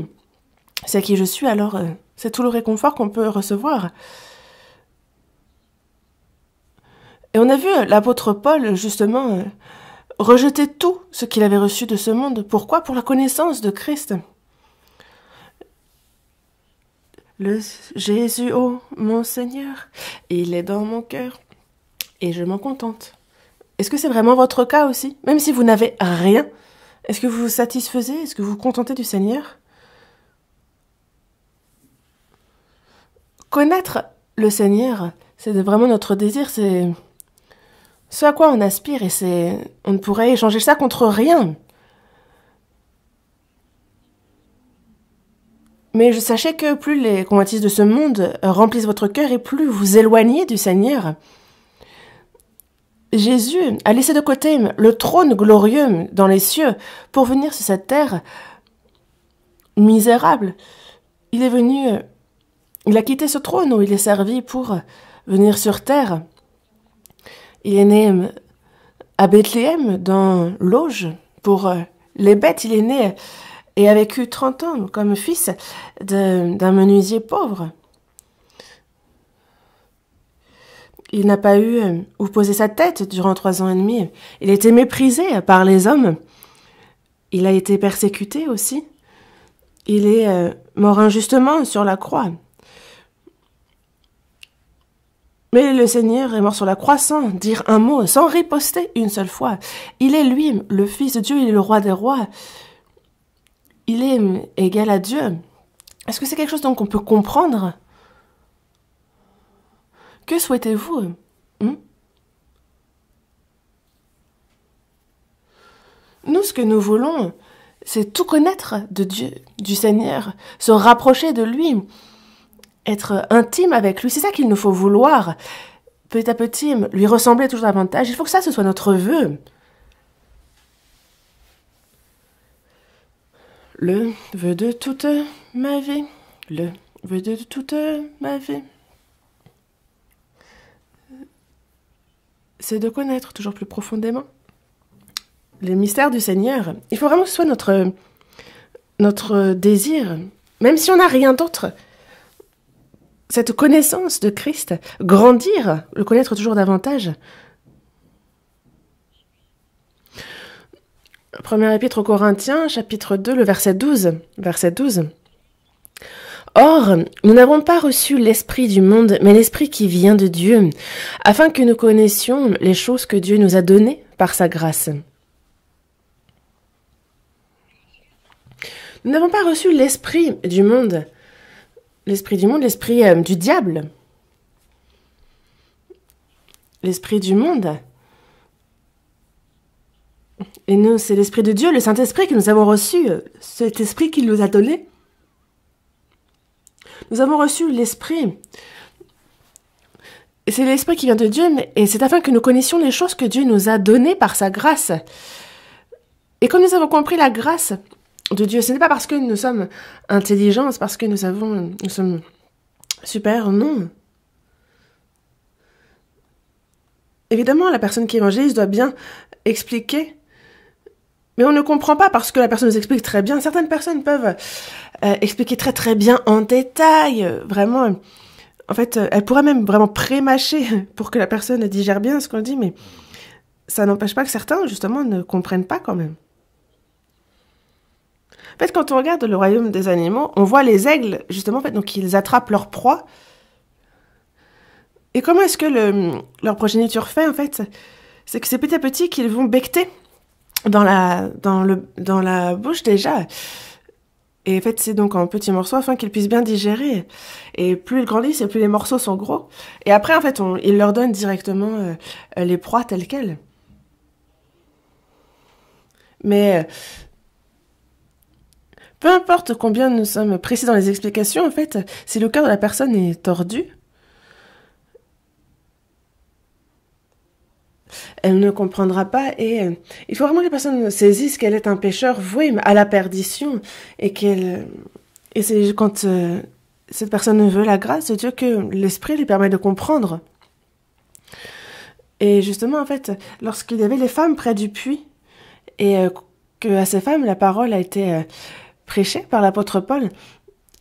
c'est qui je suis, alors c'est tout le réconfort qu'on peut recevoir. Et on a vu l'apôtre Paul, justement, rejeter tout ce qu'il avait reçu de ce monde. Pourquoi? Pour la connaissance de Christ. Le Jésus, oh mon Seigneur, il est dans mon cœur et je m'en contente. Est-ce que c'est vraiment votre cas aussi? Même si vous n'avez rien, est-ce que vous vous satisfaisez? Est-ce que vous vous contentez du Seigneur? Connaître le Seigneur, c'est vraiment notre désir, c'est ce à quoi on aspire et on ne pourrait échanger ça contre rien. Mais sachez que plus les convoitises de ce monde remplissent votre cœur et plus vous vous éloignez du Seigneur. Jésus a laissé de côté le trône glorieux dans les cieux pour venir sur cette terre misérable. Il est venu, il a quitté ce trône où il est servi pour venir sur terre. Il est né à Bethléem, dans l'auge, pour les bêtes. Il est né et a vécu 30 ans comme fils d'un menuisier pauvre. Il n'a pas eu où poser sa tête durant 3 ans et demi. Il a été méprisé par les hommes. Il a été persécuté aussi. Il est mort injustement sur la croix. Mais le Seigneur est mort sur la croix sans dire un mot, sans riposter une seule fois. Il est lui, le Fils de Dieu, il est le roi des rois. Il est égal à Dieu. Est-ce que c'est quelque chose donc qu'on peut comprendre? Que souhaitez-vous? Nous, ce que nous voulons, c'est tout connaître de Dieu, du Seigneur, se rapprocher de lui, être intime avec lui. C'est ça qu'il nous faut vouloir. Petit à petit, lui ressembler toujours davantage. Il faut que ça, ce soit notre vœu. Le vœu de toute ma vie. Le vœu de toute ma vie. C'est de connaître toujours plus profondément les mystères du Seigneur. Il faut vraiment que ce soit notre désir, même si on n'a rien d'autre. Cette connaissance de Christ, grandir, le connaître toujours davantage. Première épître aux Corinthiens, chapitre 2, le verset 12. Verset 12. Or, nous n'avons pas reçu l'esprit du monde, mais l'esprit qui vient de Dieu, afin que nous connaissions les choses que Dieu nous a données par sa grâce. Nous n'avons pas reçu l'esprit du monde, l'esprit du diable. L'esprit du monde. Et nous, c'est l'esprit de Dieu, le Saint-Esprit que nous avons reçu, cet esprit qu'il nous a donné. Nous avons reçu l'esprit. Et c'est l'esprit qui vient de Dieu, et c'est afin que nous connaissions les choses que Dieu nous a données par sa grâce. Et quand nous avons compris la grâce de Dieu, ce n'est pas parce que nous sommes intelligents, c'est parce que nous sommes super, non. Évidemment, la personne qui évangélise doit bien expliquer, mais on ne comprend pas parce que la personne nous explique très bien. Certaines personnes peuvent expliquer très très bien en détail, vraiment. En fait, elle pourrait même vraiment pré-mâcher pour que la personne digère bien ce qu'on dit, mais ça n'empêche pas que certains, justement, ne comprennent pas quand même. En fait, quand on regarde le royaume des animaux, on voit les aigles, justement, en fait, donc ils attrapent leur proie. Et comment est-ce que leur progéniture fait, en fait? C'est que c'est petit à petit qu'ils vont becqueter dans la bouche déjà. Et en fait, c'est donc en petits morceaux afin qu'ils puissent bien digérer. Et plus ils grandissent, et plus les morceaux sont gros. Et après, en fait, ils leur donnent directement les proies telles quelles. Mais peu importe combien nous sommes précis dans les explications, en fait, si le cœur de la personne est tordu, elle ne comprendra pas, et il faut vraiment que les personnes saisissent qu'elle est un pécheur voué à la perdition, et c'est quand cette personne veut la grâce de Dieu que l'esprit lui permet de comprendre. Et justement, en fait, lorsqu'il y avait les femmes près du puits, et que à ces femmes la parole a été prêchée par l'apôtre Paul,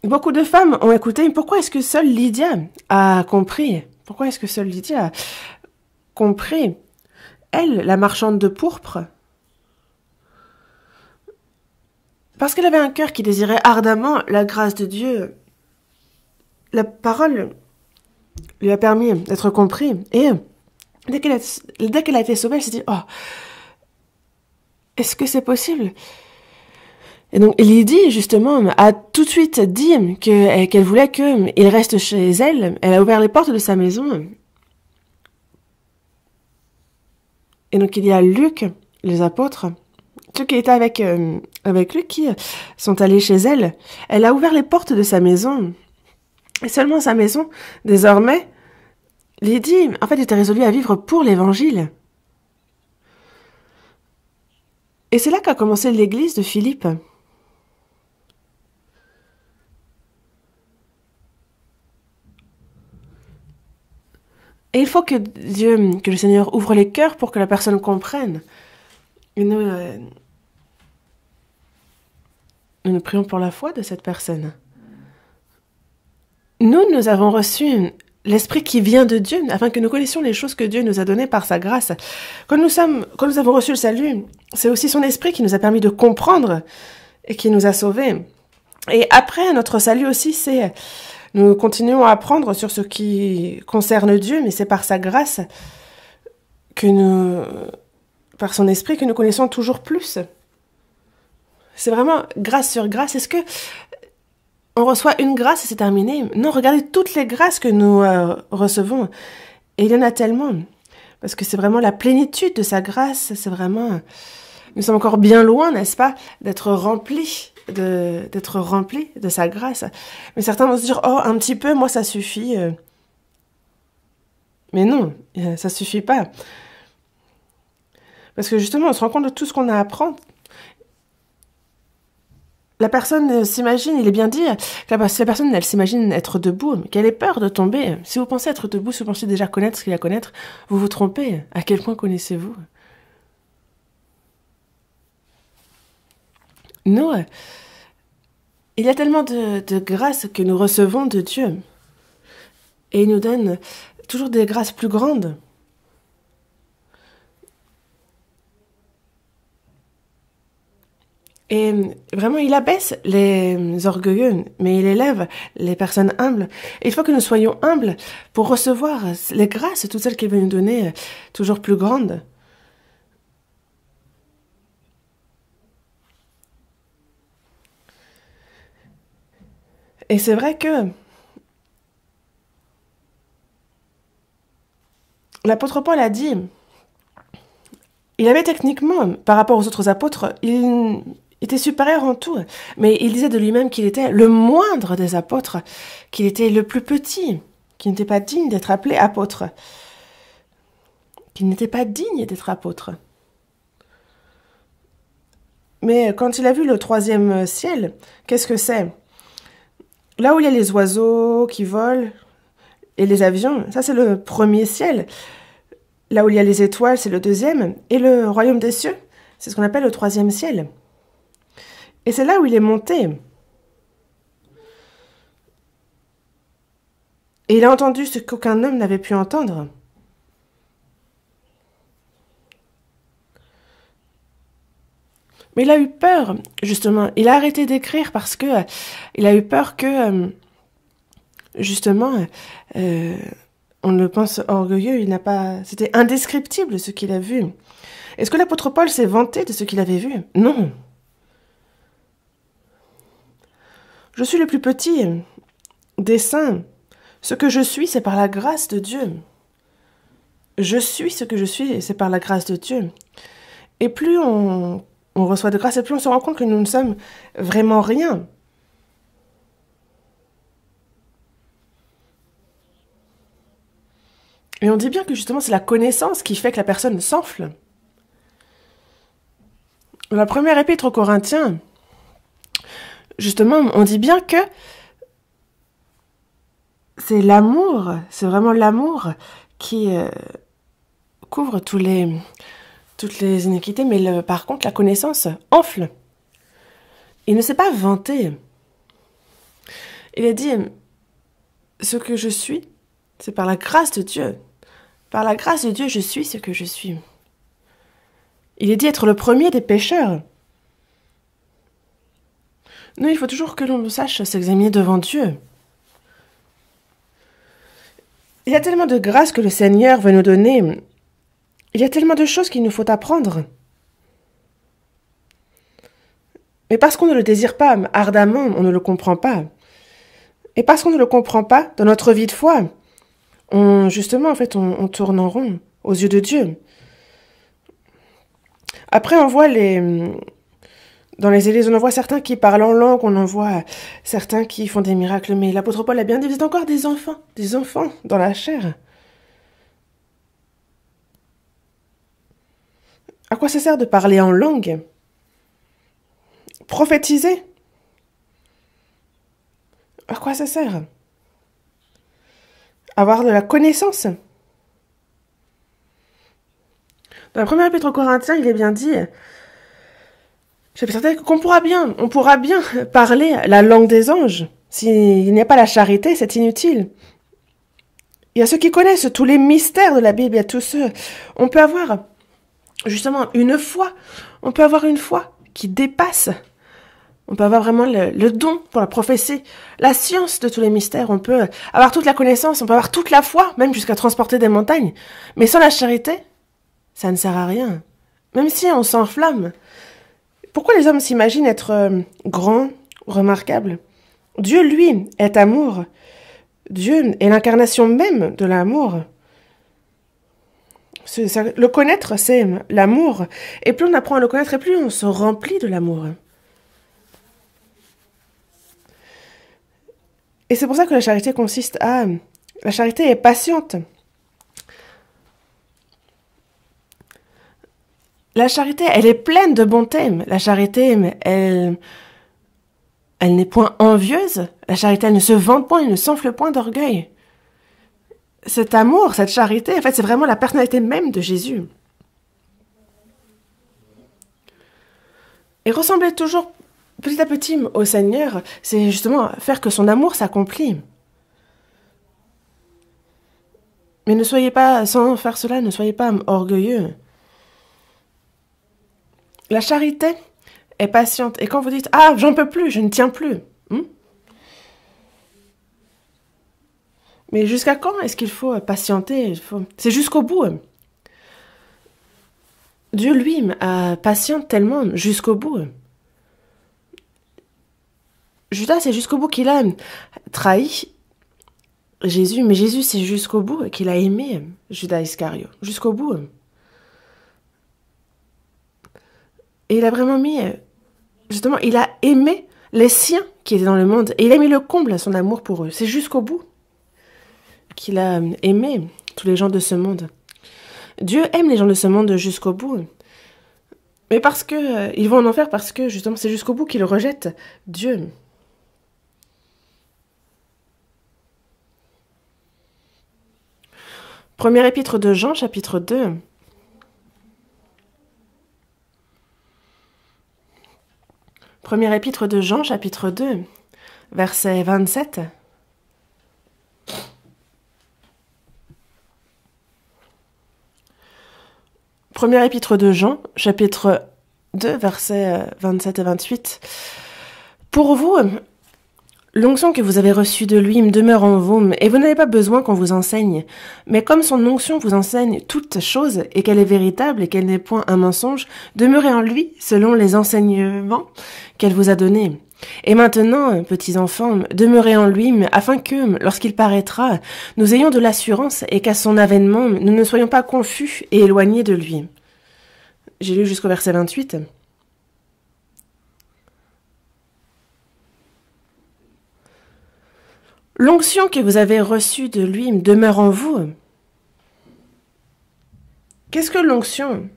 beaucoup de femmes ont écouté. Pourquoi est-ce que seule Lydia a compris? Pourquoi est-ce que seule Lydia a compris? Elle, la marchande de pourpre, parce qu'elle avait un cœur qui désirait ardemment la grâce de Dieu, la parole lui a permis d'être compris. Et dès qu'elle a été sauvée, elle s'est dit « Oh, est-ce que c'est possible ?» Et donc Lydie, justement, a tout de suite dit qu'elle voulait qu'il reste chez elle. Elle a ouvert les portes de sa maison. Et donc il y a Luc, les apôtres, ceux qui étaient avec lui, qui sont allés chez elle. Elle a ouvert les portes de sa maison. Et seulement sa maison, désormais, Lydie, en fait, était résolue à vivre pour l'évangile. Et c'est là qu'a commencé l'église de Philippe. Et il faut que le Seigneur ouvre les cœurs pour que la personne comprenne. Et nous prions pour la foi de cette personne. Nous avons reçu l'Esprit qui vient de Dieu, afin que nous connaissions les choses que Dieu nous a données par sa grâce. Quand nous avons reçu le salut, c'est aussi son Esprit qui nous a permis de comprendre et qui nous a sauvés. Et après notre salut aussi, nous continuons à apprendre sur ce qui concerne Dieu, mais c'est par sa grâce par son esprit, que nous connaissons toujours plus. C'est vraiment grâce sur grâce. Est-ce que on reçoit une grâce et c'est terminé? Non, regardez toutes les grâces que nous recevons. Et il y en a tellement. Parce que c'est vraiment la plénitude de sa grâce. C'est vraiment Nous sommes encore bien loin, n'est-ce pas, d'être remplis de sa grâce. Mais certains vont se dire, oh, un petit peu, moi, ça suffit. Mais non, ça suffit pas. Parce que justement, on se rend compte de tout ce qu'on a à apprendre. La personne s'imagine, il est bien dit, si la personne, elle s'imagine être debout, qu'elle ait peur de tomber. Si vous pensez être debout, si vous pensez déjà connaître ce qu'il y a à connaître, vous vous trompez. À quel point connaissez-vous? Nous, il y a tellement de grâces que nous recevons de Dieu. Et il nous donne toujours des grâces plus grandes. Et vraiment, il abaisse les orgueilleux, mais il élève les personnes humbles. Et il faut que nous soyons humbles pour recevoir les grâces, toutes celles qu'il veut nous donner, toujours plus grandes. Et c'est vrai que l'apôtre Paul a dit, il avait techniquement, par rapport aux autres apôtres, il était supérieur en tout, mais il disait de lui-même qu'il était le moindre des apôtres, qu'il était le plus petit, qu'il n'était pas digne d'être appelé apôtre, qu'il n'était pas digne d'être apôtre. Mais quand il a vu le 3e ciel, qu'est-ce que c'est? Là où il y a les oiseaux qui volent et les avions, ça c'est le 1er ciel. Là où il y a les étoiles, c'est le 2e. Et le royaume des cieux, c'est ce qu'on appelle le 3e ciel. Et c'est là où il est monté. Et il a entendu ce qu'aucun homme n'avait pu entendre. Mais il a eu peur, justement. Il a arrêté d'écrire parce que il a eu peur que, justement, on le pense orgueilleux. C'était indescriptible ce qu'il a vu. Est-ce que l'apôtre Paul s'est vanté de ce qu'il avait vu? Non. Je suis le plus petit des saints. Ce que je suis, c'est par la grâce de Dieu. Je suis ce que je suis, et c'est par la grâce de Dieu. Et plus on reçoit de grâce, et plus on se rend compte que nous ne sommes vraiment rien. Et on dit bien que justement, c'est la connaissance qui fait que la personne s'enfle. Dans la première épître aux Corinthiens, justement, on dit bien que c'est l'amour, c'est vraiment l'amour qui couvre toutes les iniquités, mais par contre, la connaissance enfle. Il ne s'est pas vanté. Il a dit, ce que je suis, c'est par la grâce de Dieu. Par la grâce de Dieu, je suis ce que je suis. Il est dit être le premier des pécheurs. Nous, il faut toujours que l'on sache s'examiner devant Dieu. Il y a tellement de grâce que le Seigneur veut nous donner. Il y a tellement de choses qu'il nous faut apprendre. Mais parce qu'on ne le désire pas ardemment, on ne le comprend pas. Et parce qu'on ne le comprend pas, dans notre vie de foi, on tourne en rond aux yeux de Dieu. Après, on voit dans les églises, on en voit certains qui parlent en langue, on en voit certains qui font des miracles, mais l'apôtre Paul a bien dit, vous êtes encore des enfants dans la chair. À quoi ça sert de parler en langue? Prophétiser? À quoi ça sert? Avoir de la connaissance? Dans la première épître aux Corinthiens, il est bien dit, chapitre 7, on pourra bien parler la langue des anges. S'il n'y a pas la charité, c'est inutile. Il y a ceux qui connaissent tous les mystères de la Bible, il y a tous ceux. On peut avoir justement une foi. On peut avoir une foi qui dépasse. On peut avoir vraiment le don pour la prophétie, la science de tous les mystères. On peut avoir toute la connaissance, on peut avoir toute la foi, même jusqu'à transporter des montagnes. Mais sans la charité, ça ne sert à rien. Même si on s'enflamme. Pourquoi les hommes s'imaginent être grands, remarquables? Dieu, lui, est amour. Dieu est l'incarnation même de l'amour. Le connaître, c'est l'amour. Et plus on apprend à le connaître, et plus on se remplit de l'amour. Et c'est pour ça que la charité consiste à... La charité est patiente. La charité, elle est pleine de bonté. La charité, elle n'est point envieuse. La charité, elle ne se vante point, elle ne s'enfle point d'orgueil. Cet amour, cette charité, en fait, c'est vraiment la personnalité même de Jésus. Et ressembler toujours petit à petit au Seigneur, c'est justement faire que son amour s'accomplit. Mais ne soyez pas, sans faire cela, ne soyez pas orgueilleux. La charité est patiente. Et quand vous dites « Ah, j'en peux plus, je ne tiens plus », mais jusqu'à quand est-ce qu'il faut patienter? C'est jusqu'au bout. Dieu, lui, patiente tellement jusqu'au bout. Judas, c'est jusqu'au bout qu'il a trahi Jésus, mais Jésus, c'est jusqu'au bout qu'il a aimé Judas Iscario. Jusqu'au bout. Et il a vraiment mis... Justement, il a aimé les siens qui étaient dans le monde. Et il a mis le comble à son amour pour eux. C'est jusqu'au bout qu'il a aimé tous les gens de ce monde. Dieu aime les gens de ce monde jusqu'au bout. Mais parce que ils vont en enfer, parce que justement c'est jusqu'au bout qu'ils rejettent Dieu. Première épître de Jean, chapitre 2. Première épître de Jean, chapitre 2, verset 27. Première épître de Jean, chapitre 2, versets 27 et 28. Pour vous, l'onction que vous avez reçue de lui demeure en vous, et vous n'avez pas besoin qu'on vous enseigne. Mais comme son onction vous enseigne toutes choses, et qu'elle est véritable, et qu'elle n'est point un mensonge, demeurez en lui selon les enseignements qu'elle vous a donnés. Et maintenant, petits enfants, demeurez en lui, afin que, lorsqu'il paraîtra, nous ayons de l'assurance, et qu'à son avènement, nous ne soyons pas confus et éloignés de lui. J'ai lu jusqu'au verset 28. L'onction que vous avez reçue de lui demeure en vous. Qu'est-ce que l'onction?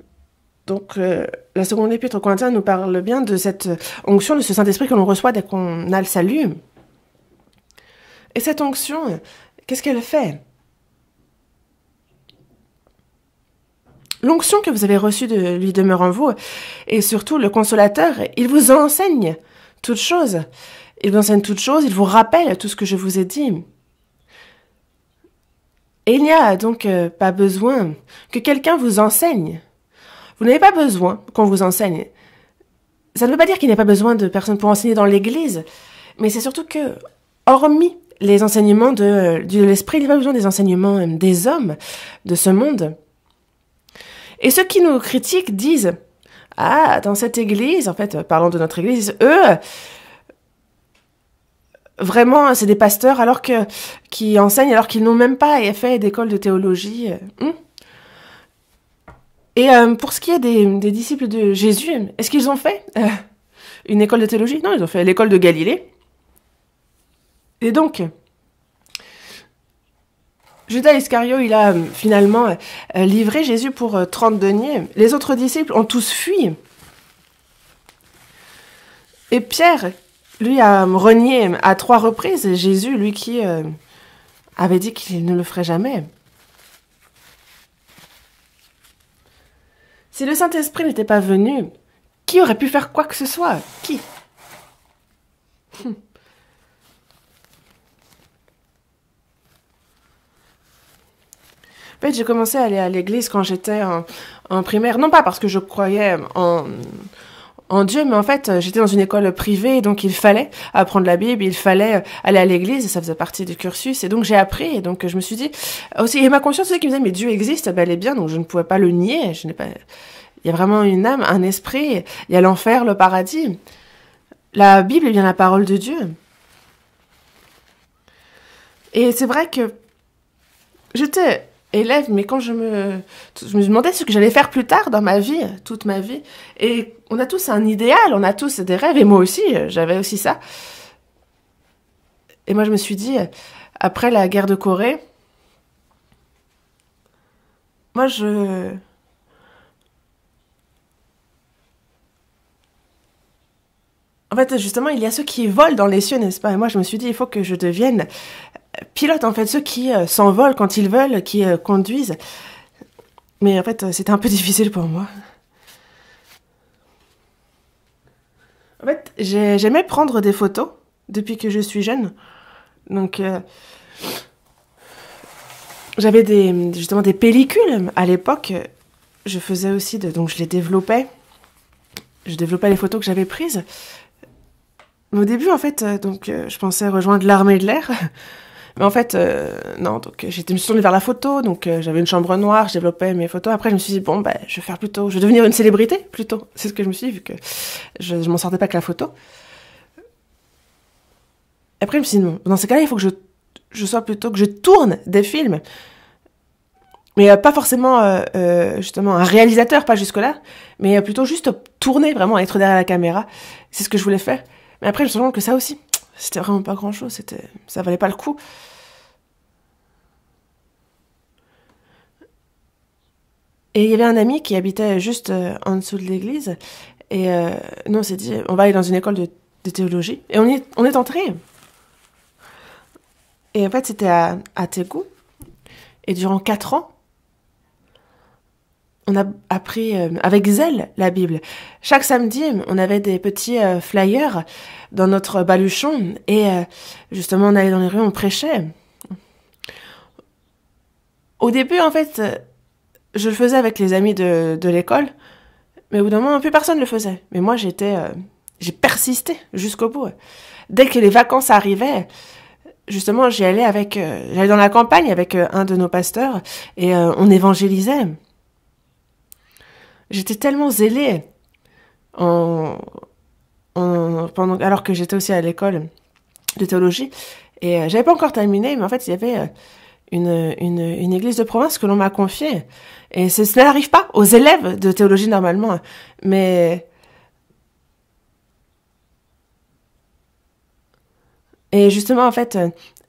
Donc, la seconde épître aux Corinthiens nous parle bien de cette onction, de ce Saint-Esprit que l'on reçoit dès qu'on a le salut. Et cette onction, qu'est-ce qu'elle fait? L'onction que vous avez reçue de lui demeure en vous, et surtout le consolateur, il vous enseigne toutes choses. Il vous enseigne toutes choses, il vous rappelle tout ce que je vous ai dit. Et il n'y a donc pas besoin que quelqu'un vous enseigne. Vous n'avez pas besoin qu'on vous enseigne. Ça ne veut pas dire qu'il n'y a pas besoin de personnes pour enseigner dans l'Église, mais c'est surtout que, hormis les enseignements de l'Esprit, il n'y a pas besoin des enseignements des hommes de ce monde. Et ceux qui nous critiquent disent « Ah, dans cette Église, en fait, parlons de notre Église, eux... Vraiment, c'est des pasteurs qui enseignent alors qu'ils n'ont même pas fait d'école de théologie. Et pour ce qui est des disciples de Jésus, est-ce qu'ils ont fait une école de théologie? Non, ils ont fait l'école de Galilée. Et donc, Judas Iscario, il a finalement livré Jésus pour 30 deniers. Les autres disciples ont tous fui. Et Pierre... lui a renié à 3 reprises Jésus, lui qui avait dit qu'il ne le ferait jamais. Si le Saint-Esprit n'était pas venu, qui aurait pu faire quoi que ce soit? Qui? En fait, j'ai commencé à aller à l'église quand j'étais en primaire, non pas parce que je croyais en Dieu, mais en fait, j'étais dans une école privée, donc il fallait apprendre la Bible, il fallait aller à l'église, et ça faisait partie du cursus, et donc j'ai appris, et donc je me suis dit, aussi, et ma conscience aussi qui me disait, mais Dieu existe, bel et bien, donc je ne pouvais pas le nier, il y a vraiment une âme, un esprit, il y a l'enfer, le paradis. La Bible est bien la parole de Dieu. Et c'est vrai que j'étais élève, mais quand je me demandais ce que j'allais faire plus tard dans ma vie, toute ma vie. Et on a tous un idéal, on a tous des rêves, et moi aussi, j'avais aussi ça. Et moi, je me suis dit, après la guerre de Corée, moi, En fait, justement, il y a ceux qui volent dans les cieux, n'est-ce pas? Et moi, je me suis dit, il faut que je devienne pilote, en fait, ceux qui s'envolent quand ils veulent, qui conduisent. Mais en fait, c'était un peu difficile pour moi. En fait, j'aimais prendre des photos depuis que je suis jeune. Donc, j'avais justement des pellicules à l'époque. Je faisais aussi donc je les développais. Je développais les photos que j'avais prises. Mais au début, en fait, je pensais rejoindre l'armée de l'air. Mais en fait, non, donc je me suis tournée vers la photo, donc j'avais une chambre noire, je développais mes photos. Après, je me suis dit, bon, je vais faire plutôt, je vais devenir une célébrité, plutôt. C'est ce que je me suis dit, vu que je m'en sortais pas que la photo. Après, je me suis dit, non, dans ces cas-là, il faut que je sois plutôt, que je tourne des films. Mais pas forcément, justement, un réalisateur, pas jusque-là, mais plutôt juste tourner, vraiment, être derrière la caméra. C'est ce que je voulais faire. Mais après, je me suis rendu compte que ça aussi, c'était vraiment pas grand-chose, ça valait pas le coup. Et il y avait un ami qui habitait juste en dessous de l'église. Et nous, on s'est dit, on va aller dans une école de théologie. Et on est entrés. Et en fait, c'était à Tégou. Et durant 4 ans, on a appris avec zèle la Bible. Chaque samedi, on avait des petits flyers dans notre baluchon. Et justement, on allait dans les rues, on prêchait. Au début, en fait, je le faisais avec les amis de l'école. Mais au bout d'un moment, plus personne ne le faisait. Mais moi, j'ai persisté jusqu'au bout. Dès que les vacances arrivaient, justement, j'allais dans la campagne avec un de nos pasteurs et on évangélisait. J'étais tellement zélée alors que j'étais aussi à l'école de théologie et j'avais pas encore terminé, mais en fait, il y avait une église de province que l'on m'a confiée. Et cela n'arrive pas aux élèves de théologie normalement, mais et justement en fait,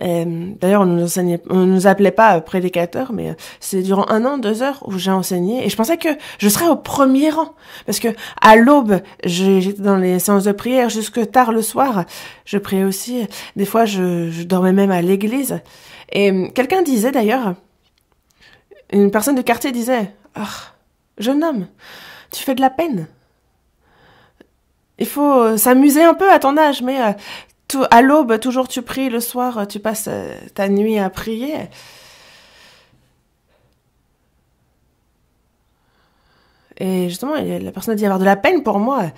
d'ailleurs on nous appelait pas prédicateurs, mais c'est durant 1 an, 2 heures où j'ai enseigné et je pensais que je serais au premier rang parce que à l'aube j'étais dans les séances de prière jusque tard le soir. Je priais aussi, des fois je dormais même à l'église. Et quelqu'un disait d'ailleurs, une personne de quartier disait, ah, jeune homme, tu fais de la peine. Il faut s'amuser un peu à ton âge, mais à l'aube, toujours tu pries, le soir, tu passes ta nuit à prier. Et justement, la personne a dit avoir de la peine pour moi.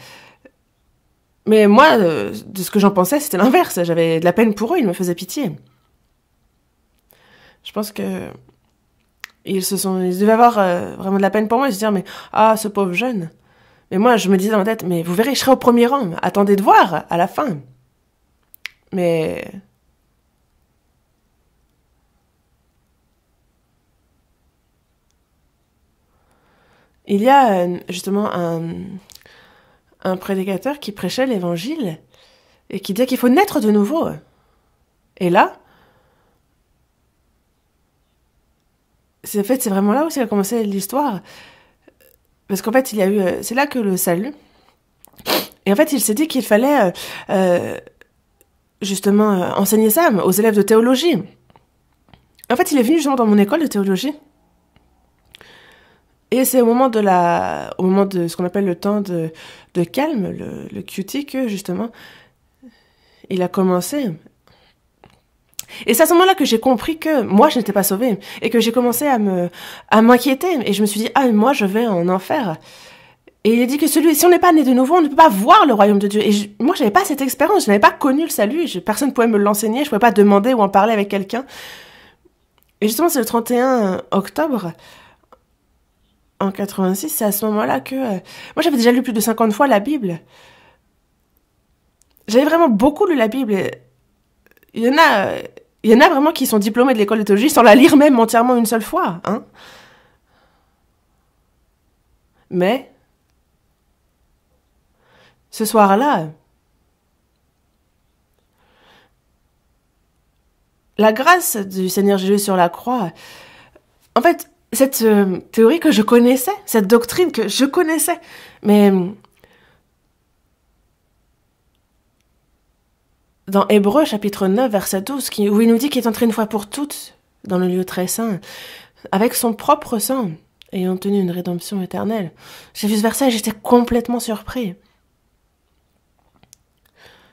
Mais moi, de ce que j'en pensais, c'était l'inverse. J'avais de la peine pour eux, ils me faisaient pitié. Je pense que ils devaient avoir vraiment de la peine pour moi et se dire, mais, ah, ce pauvre jeune. Mais moi, je me disais dans ma tête, mais vous verrez, je serai au premier rang. Attendez de voir, à la fin. Mais il y a justement un prédicateur qui prêchait l'évangile et qui disait qu'il faut naître de nouveau. Et là, c'est vraiment là où a commencé l'histoire. Parce qu'en fait, il y a eu, c'est là que le salut. Et en fait, il s'est dit qu'il fallait justement enseigner ça aux élèves de théologie. En fait, il est venu justement dans mon école de théologie. Et c'est au moment de ce qu'on appelle le temps de calme, le QT, que justement, il a commencé. Et c'est à ce moment-là que j'ai compris que moi, je n'étais pas sauvée. Et que j'ai commencé à m'inquiéter. Et je me suis dit, ah, moi, je vais en enfer. Et il a dit que si on n'est pas né de nouveau, on ne peut pas voir le royaume de Dieu. Et moi, je n'avais pas cette expérience. Je n'avais pas connu le salut. Personne ne pouvait me l'enseigner. Je ne pouvais pas demander ou en parler avec quelqu'un. Et justement, c'est le 31 octobre en 86. C'est à ce moment-là que... moi, j'avais déjà lu plus de 50 fois la Bible. J'avais vraiment beaucoup lu la Bible. Il y en a... Il y en a vraiment qui sont diplômés de l'école de théologie sans la lire même entièrement une seule fois. Hein. Mais, ce soir-là, la grâce du Seigneur Jésus sur la croix, en fait, cette théorie que je connaissais, cette doctrine que je connaissais, mais dans Hébreux chapitre 9, verset 12, où il nous dit qu'il est entré une fois pour toutes dans le lieu très saint, avec son propre sang, ayant obtenu une rédemption éternelle. J'ai vu ce verset et j'étais complètement surpris.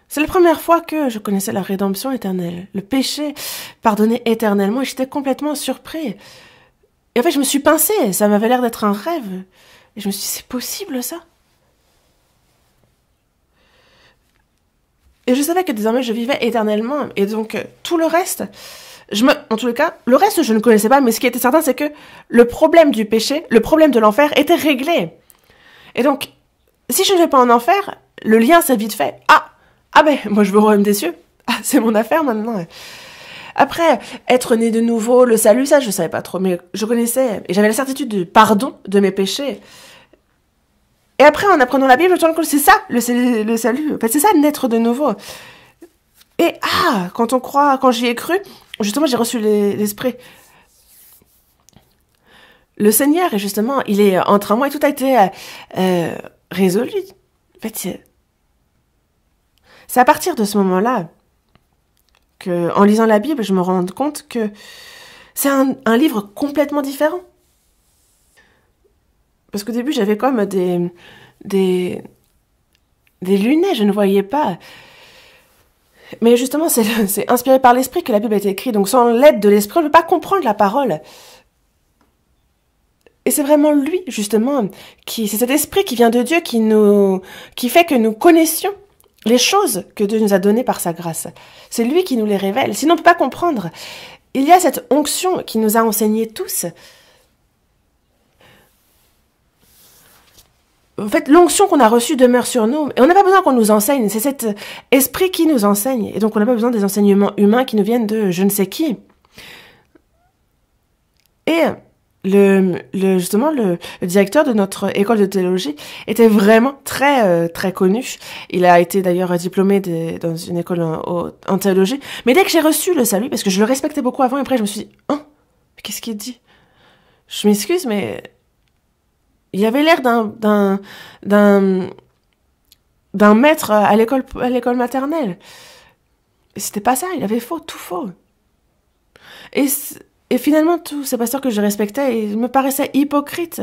C'est la première fois que je connaissais la rédemption éternelle, le péché pardonné éternellement, et j'étais complètement surpris. Et en fait, je me suis pincée, ça m'avait l'air d'être un rêve. Et je me suis dit, c'est possible ça? Et je savais que désormais je vivais éternellement. Et donc, tout le reste, en tous les cas, le reste je ne connaissais pas, mais ce qui était certain, c'est que le problème du péché, le problème de l'enfer était réglé. Et donc, si je ne vais pas en enfer, le lien s'est vite fait. Ah ben, moi je veux au royaume des cieux. Ah, c'est mon affaire maintenant. Après, être né de nouveau, le salut, ça je savais pas trop, mais je connaissais, et j'avais la certitude du pardon de mes péchés. Et après, en apprenant la Bible, je me suis rendu compte que c'est ça, le salut. En fait, c'est ça, naître de nouveau. Et quand j'y ai cru, justement, j'ai reçu l'Esprit. Le Seigneur, et justement, il est entre moi et tout a été résolu. En fait, c'est à partir de ce moment-là que, en lisant la Bible, je me rends compte que c'est un livre complètement différent. Parce qu'au début, j'avais comme des lunettes, je ne voyais pas. Mais justement, c'est inspiré par l'Esprit que la Bible a été écrite. Donc sans l'aide de l'Esprit, on ne peut pas comprendre la parole. Et c'est vraiment lui, justement, c'est cet Esprit qui vient de Dieu qui fait que nous connaissions les choses que Dieu nous a données par sa grâce. C'est lui qui nous les révèle. Sinon, on ne peut pas comprendre. Il y a cette onction qui nous a enseignés tous. En fait, l'onction qu'on a reçue demeure sur nous. Et on n'a pas besoin qu'on nous enseigne. C'est cet esprit qui nous enseigne. Et donc, on n'a pas besoin des enseignements humains qui nous viennent de je ne sais qui. Et justement, le directeur de notre école de théologie était vraiment très, très connu. Il a été d'ailleurs diplômé dans une école en théologie. Mais dès que j'ai reçu le salut, parce que je le respectais beaucoup avant, et après, je me suis dit, mais qu'est-ce qu'il dit? Je m'excuse, mais il avait l'air d'un maître à l'école maternelle. Et c'était pas ça, il avait faux, tout faux. Et finalement, tous ces pasteurs que je respectais, ils me paraissaient hypocrites.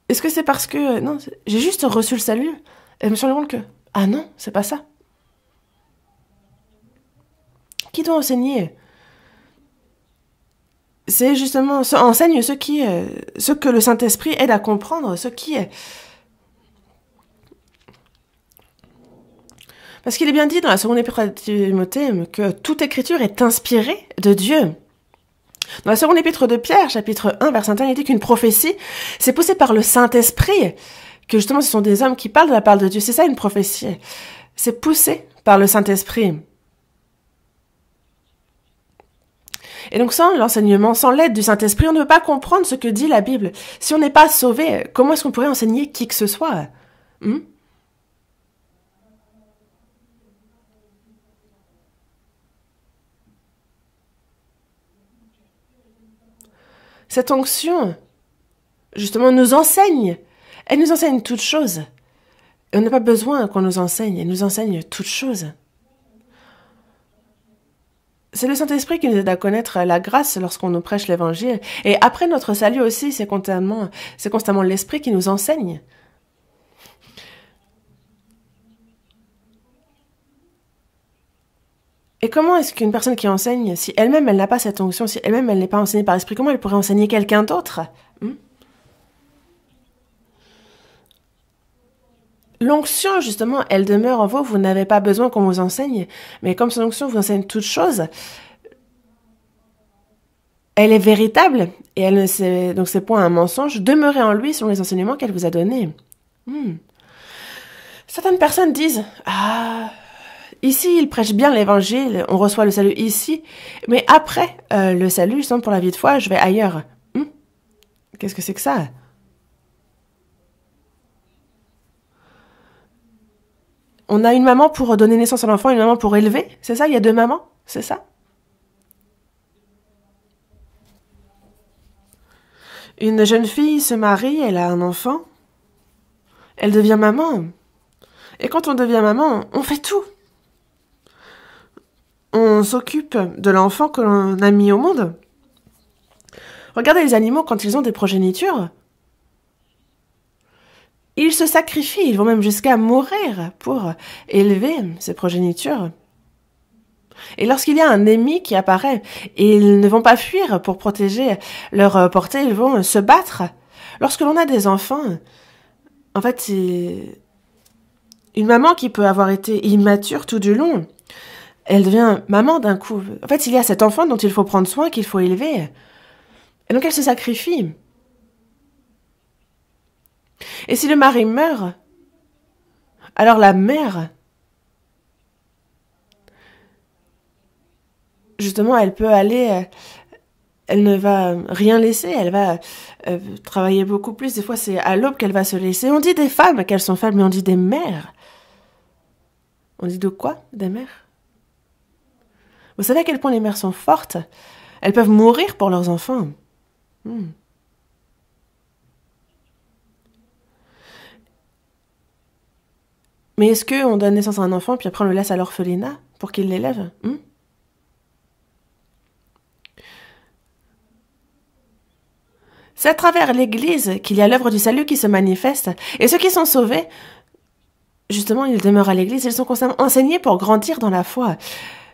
Est-ce que c'est parce que... Non, j'ai juste reçu le salut, et je me suis rendu compte que... Ah non, c'est pas ça. Qui doit enseigner? C'est justement, enseigne ce que le Saint-Esprit aide à comprendre, ce qui est. Parce qu'il est bien dit dans la seconde épître à Timothée que toute écriture est inspirée de Dieu. Dans la seconde épître de Pierre, chapitre 1, verset 1, il dit qu'une prophétie, c'est poussé par le Saint-Esprit, que justement ce sont des hommes qui parlent de la parole de Dieu. C'est ça une prophétie. C'est poussé par le Saint-Esprit. Et donc sans l'enseignement, sans l'aide du Saint-Esprit, on ne peut pas comprendre ce que dit la Bible. Si on n'est pas sauvé, comment est-ce qu'on pourrait enseigner qui que ce soit? Cette onction, justement, nous enseigne. Elle nous enseigne toutes choses. Et on n'a pas besoin qu'on nous enseigne. Elle nous enseigne toutes choses. C'est le Saint-Esprit qui nous aide à connaître la grâce lorsqu'on nous prêche l'Évangile. Et après notre salut aussi, c'est constamment l'Esprit qui nous enseigne. Et comment est-ce qu'une personne qui enseigne, si elle-même, elle n'a pas cette onction, si elle-même, elle n'est pas enseignée par l'Esprit, comment elle pourrait enseigner quelqu'un d'autre? L'onction, justement, elle demeure en vous. Vous n'avez pas besoin qu'on vous enseigne. Mais comme son onction vous enseigne toutes choses, elle est véritable. Et donc c'est point un mensonge. Demeurez en lui selon les enseignements qu'elle vous a donnés. Certaines personnes disent, Ici, il prêche bien l'évangile, on reçoit le salut ici, mais après le salut, justement pour la vie de foi, je vais ailleurs. Qu'est-ce que c'est que ça? On a une maman pour donner naissance à l'enfant, une maman pour élever, c'est ça? Il y a deux mamans, c'est ça? Une jeune fille se marie, elle a un enfant, elle devient maman. Et quand on devient maman, on fait tout. On s'occupe de l'enfant que l'on a mis au monde. Regardez les animaux quand ils ont des progénitures. Ils se sacrifient, ils vont même jusqu'à mourir pour élever ces progénitures. Et lorsqu'il y a un ennemi qui apparaît, ils ne vont pas fuir pour protéger leur portée, ils vont se battre. Lorsque l'on a des enfants, en fait, c'est une maman qui peut avoir été immature tout du long. Elle devient maman d'un coup. En fait, il y a cet enfant dont il faut prendre soin, qu'il faut élever. Et donc elle se sacrifie. Et si le mari meurt, alors la mère, justement, elle peut aller, elle ne va rien laisser, elle va travailler beaucoup plus. Des fois, c'est à l'aube qu'elle va se laisser. On dit des femmes qu'elles sont faibles, mais on dit des mères. On dit de quoi? Des mères? Vous savez à quel point les mères sont fortes? Elles peuvent mourir pour leurs enfants. Mais est-ce qu'on donne naissance à un enfant, puis après on le laisse à l'orphelinat pour qu'il l'élève? C'est à travers l'Église qu'il y a l'œuvre du salut qui se manifeste. Et ceux qui sont sauvés, justement, ils demeurent à l'Église, ils sont constamment enseignés pour grandir dans la foi.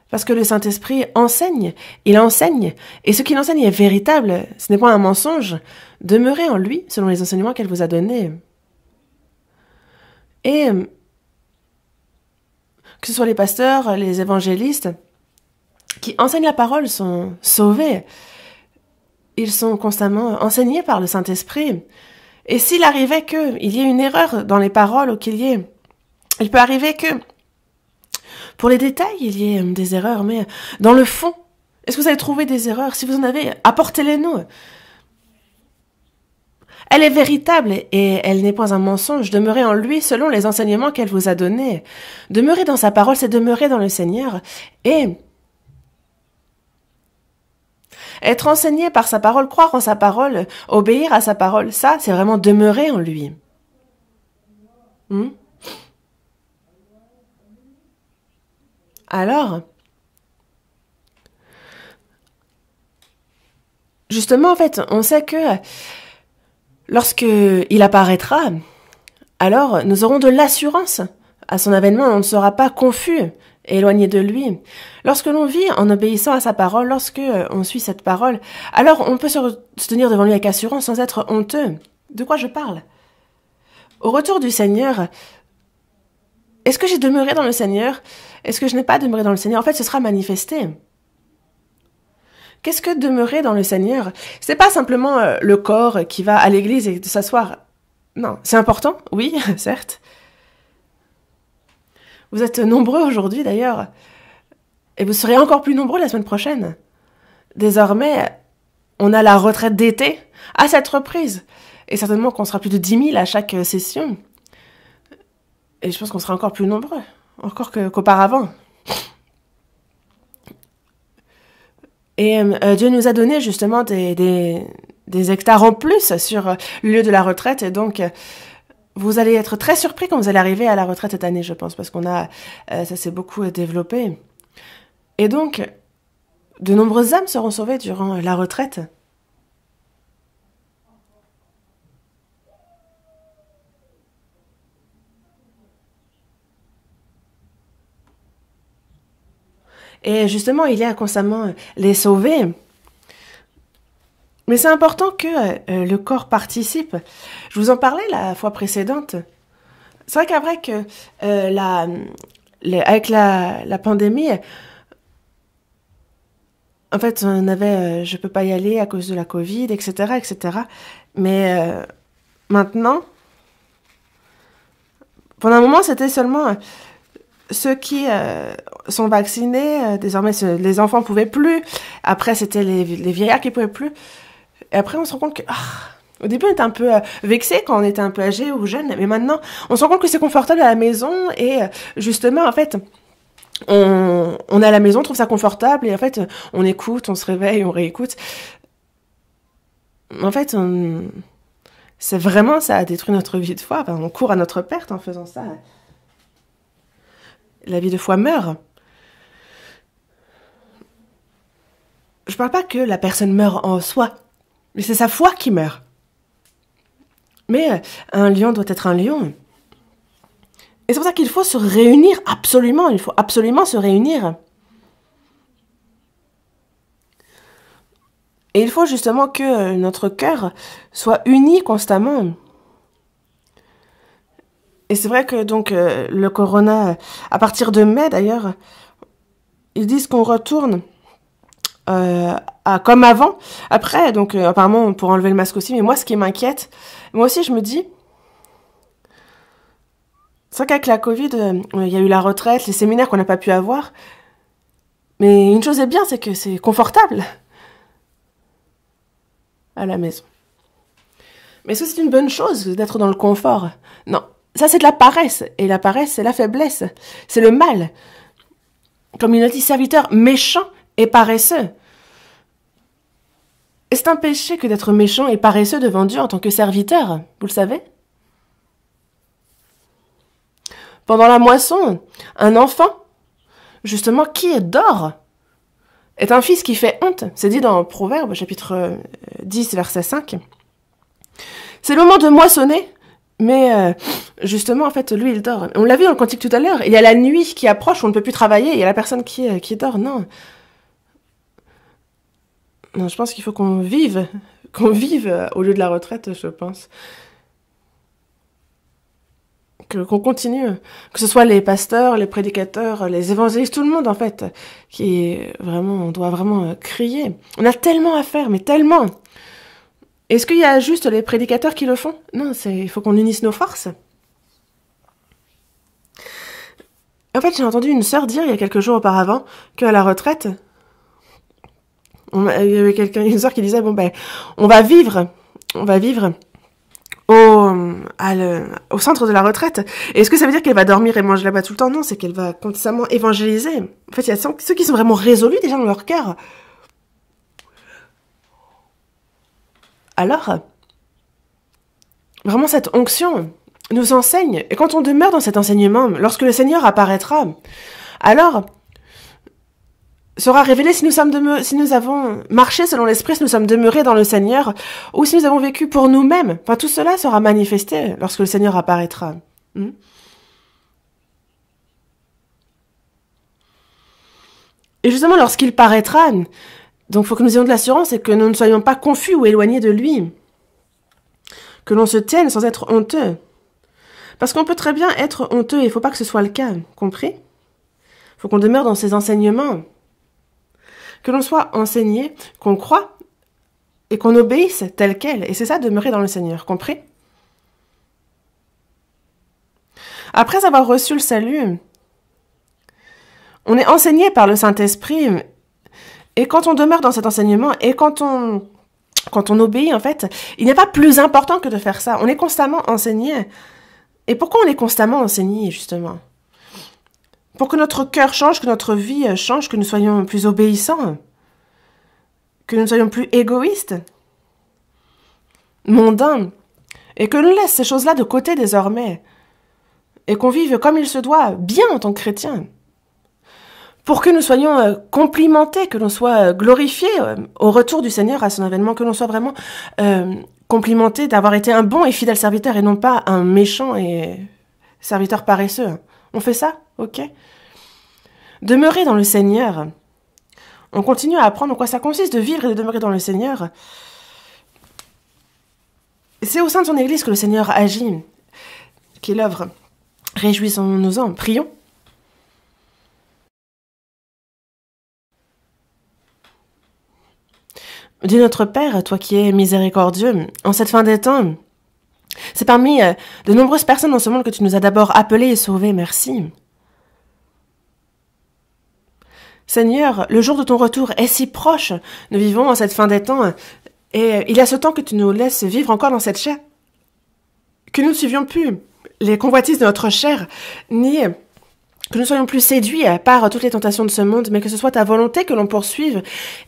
Parce que le Saint-Esprit enseigne, il enseigne, et ce qu'il enseigne est véritable, ce n'est pas un mensonge. Demeurez en lui, selon les enseignements qu'elle vous a donnés. Et que ce soit les pasteurs, les évangélistes, qui enseignent la parole sont sauvés. Ils sont constamment enseignés par le Saint-Esprit. Et s'il arrivait qu'il y ait une erreur dans les paroles ou il peut arriver que pour les détails, il y ait des erreurs, mais dans le fond, est-ce que vous avez trouvé des erreurs? Si vous en avez, apportez-les-nous. Elle est véritable et elle n'est pas un mensonge. Demeurez en lui selon les enseignements qu'elle vous a donnés. Demeurer dans sa parole, c'est demeurer dans le Seigneur. Et être enseigné par sa parole, croire en sa parole, obéir à sa parole, ça, c'est vraiment demeurer en lui. Alors, justement, en fait, on sait que lorsqu'il apparaîtra, alors nous aurons de l'assurance. À son avènement, on ne sera pas confus et éloigné de lui. Lorsque l'on vit en obéissant à sa parole, lorsque on suit cette parole, alors on peut se tenir devant lui avec assurance sans être honteux. De quoi je parle? Au retour du Seigneur, est-ce que j'ai demeuré dans le Seigneur? Est-ce que je n'ai pas demeuré dans le Seigneur? En fait, ce sera manifesté. Qu'est-ce que demeurer dans le Seigneur? C'est pas simplement le corps qui va à l'église et de s'asseoir. Non, c'est important, oui, certes. Vous êtes nombreux aujourd'hui d'ailleurs, et vous serez encore plus nombreux la semaine prochaine. Désormais, on a la retraite d'été à cette reprise, et certainement qu'on sera plus de 10 000 à chaque session. Et je pense qu'on sera encore plus nombreux, encore qu'auparavant. Et Dieu nous a donné justement des hectares en plus sur le lieu de la retraite, et donc vous allez être très surpris quand vous allez arriver à la retraite cette année, je pense, parce qu'on a ça s'est beaucoup développé. Et donc, de nombreuses âmes seront sauvées durant la retraite. Et justement, il y a constamment les sauvés. Mais c'est important que le corps participe. Je vous en parlais la fois précédente. C'est vrai qu'après que avec la pandémie, en fait, on avait je peux pas y aller à cause de la Covid, etc., etc. Mais maintenant, pendant un moment, c'était seulement ceux qui sont vaccinés, désormais les enfants ne pouvaient plus. Après, c'était les vieillards qui ne pouvaient plus. Et après, on se rend compte que... au début, on était un peu vexés quand on était un peu âgé ou jeune. Mais maintenant, on se rend compte que c'est confortable à la maison. Et justement, en fait, on est à la maison, on trouve ça confortable. Et en fait, on écoute, on se réveille, on réécoute. En fait, c'est vraiment, ça a détruit notre vie de foi. Enfin, on court à notre perte en faisant ça. La vie de foi meurt. Je parle pas que la personne meurt en soi, mais c'est sa foi qui meurt. Mais un lion doit être un lion. Et c'est pour ça qu'il faut se réunir, absolument. Il faut absolument se réunir. Et il faut justement que notre cœur soit uni constamment. Et c'est vrai que donc le corona, à partir de mai d'ailleurs, ils disent qu'on retourne à comme avant. Après, donc apparemment on pourra enlever le masque aussi, mais moi ce qui m'inquiète, moi aussi je me dis, c'est vrai qu'avec la Covid, il y a eu la retraite, les séminaires qu'on n'a pas pu avoir, mais une chose est bien, c'est que c'est confortable à la maison. Mais est-ce que c'est une bonne chose d'être dans le confort? Non. Ça, c'est de la paresse. Et la paresse, c'est la faiblesse. C'est le mal. Comme il a dit, serviteur méchant et paresseux. Et c'est un péché que d'être méchant et paresseux devant Dieu en tant que serviteur. Vous le savez? Pendant la moisson, un enfant, justement, qui dort, est un fils qui fait honte. C'est dit dans Proverbes, chapitre 10, verset 5. C'est le moment de moissonner. Mais justement, en fait, lui, il dort. On l'a vu dans le cantique tout à l'heure. Il y a la nuit qui approche, on ne peut plus travailler. Il y a la personne qui dort. Non, je pense qu'il faut qu'on vive au lieu de la retraite, je pense. Qu'on continue. Que ce soit les pasteurs, les prédicateurs, les évangélistes, tout le monde, en fait, on doit vraiment crier. On a tellement à faire, mais tellement. Est-ce qu'il y a juste les prédicateurs qui le font? Non, il faut qu'on unisse nos forces. En fait, j'ai entendu une sœur dire, il y a quelques jours auparavant, qu'à la retraite, il y avait une sœur qui disait, on va vivre au centre de la retraite. Et est-ce que ça veut dire qu'elle va dormir et manger là-bas tout le temps? Non, c'est qu'elle va constamment évangéliser. En fait, il y a ceux qui sont vraiment résolus déjà dans leur cœur. Alors, vraiment cette onction nous enseigne. Et quand on demeure dans cet enseignement, lorsque le Seigneur apparaîtra, alors sera révélé si nous avons marché selon l'Esprit, si nous sommes demeurés dans le Seigneur, ou si nous avons vécu pour nous-mêmes. Enfin, tout cela sera manifesté lorsque le Seigneur apparaîtra. Et justement, lorsqu'il paraîtra, donc il faut que nous ayons de l'assurance et que nous ne soyons pas confus ou éloignés de lui. Que l'on se tienne sans être honteux. Parce qu'on peut très bien être honteux et il ne faut pas que ce soit le cas, compris? Il faut qu'on demeure dans ses enseignements. Que l'on soit enseigné, qu'on croit et qu'on obéisse tel quel. Et c'est ça, demeurer dans le Seigneur, compris? Après avoir reçu le salut, on est enseigné par le Saint-Esprit. Et quand on demeure dans cet enseignement et quand on obéit, en fait, il n'y a pas plus important que de faire ça. On est constamment enseigné. Et pourquoi on est constamment enseigné, justement? Pour que notre cœur change, que notre vie change, que nous soyons plus obéissants, que nous ne soyons plus égoïstes, mondains, et que l'on laisse ces choses-là de côté désormais, et qu'on vive comme il se doit, bien en tant que chrétien. Pour que nous soyons complimentés, que l'on soit glorifiés au retour du Seigneur à son avènement, que l'on soit vraiment complimentés d'avoir été un bon et fidèle serviteur et non pas un méchant et serviteur paresseux. On fait ça? Ok. Demeurer dans le Seigneur. On continue à apprendre en quoi ça consiste de vivre et de demeurer dans le Seigneur. C'est au sein de son Église que le Seigneur agit, qu'il œuvre. Réjouissons-nous-en, prions. Dieu notre Père, toi qui es miséricordieux, en cette fin des temps, c'est parmi de nombreuses personnes dans ce monde que tu nous as d'abord appelés et sauvés, merci. Seigneur, le jour de ton retour est si proche. Nous vivons en cette fin des temps, et il y a ce temps que tu nous laisses vivre encore dans cette chair, que nous ne suivions plus les convoitises de notre chair, ni que nous soyons plus séduits par toutes les tentations de ce monde, mais que ce soit ta volonté que l'on poursuive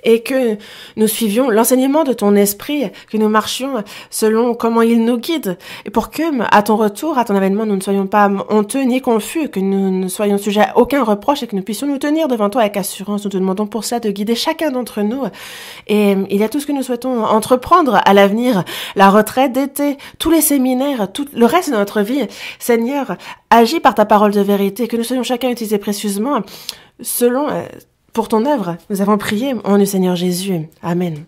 et que nous suivions l'enseignement de ton esprit, que nous marchions selon comment il nous guide, et pour que, à ton retour, à ton avènement, nous ne soyons pas honteux ni confus, que nous ne soyons sujets à aucun reproche et que nous puissions nous tenir devant toi avec assurance. Nous te demandons pour ça de guider chacun d'entre nous. Et il y a tout ce que nous souhaitons entreprendre à l'avenir, la retraite d'été, tous les séminaires, tout le reste de notre vie. Seigneur, agis par ta parole de vérité, que nous soyons chacun utilisé précieusement selon pour ton œuvre. Nous avons prié en le Seigneur Jésus. Amen.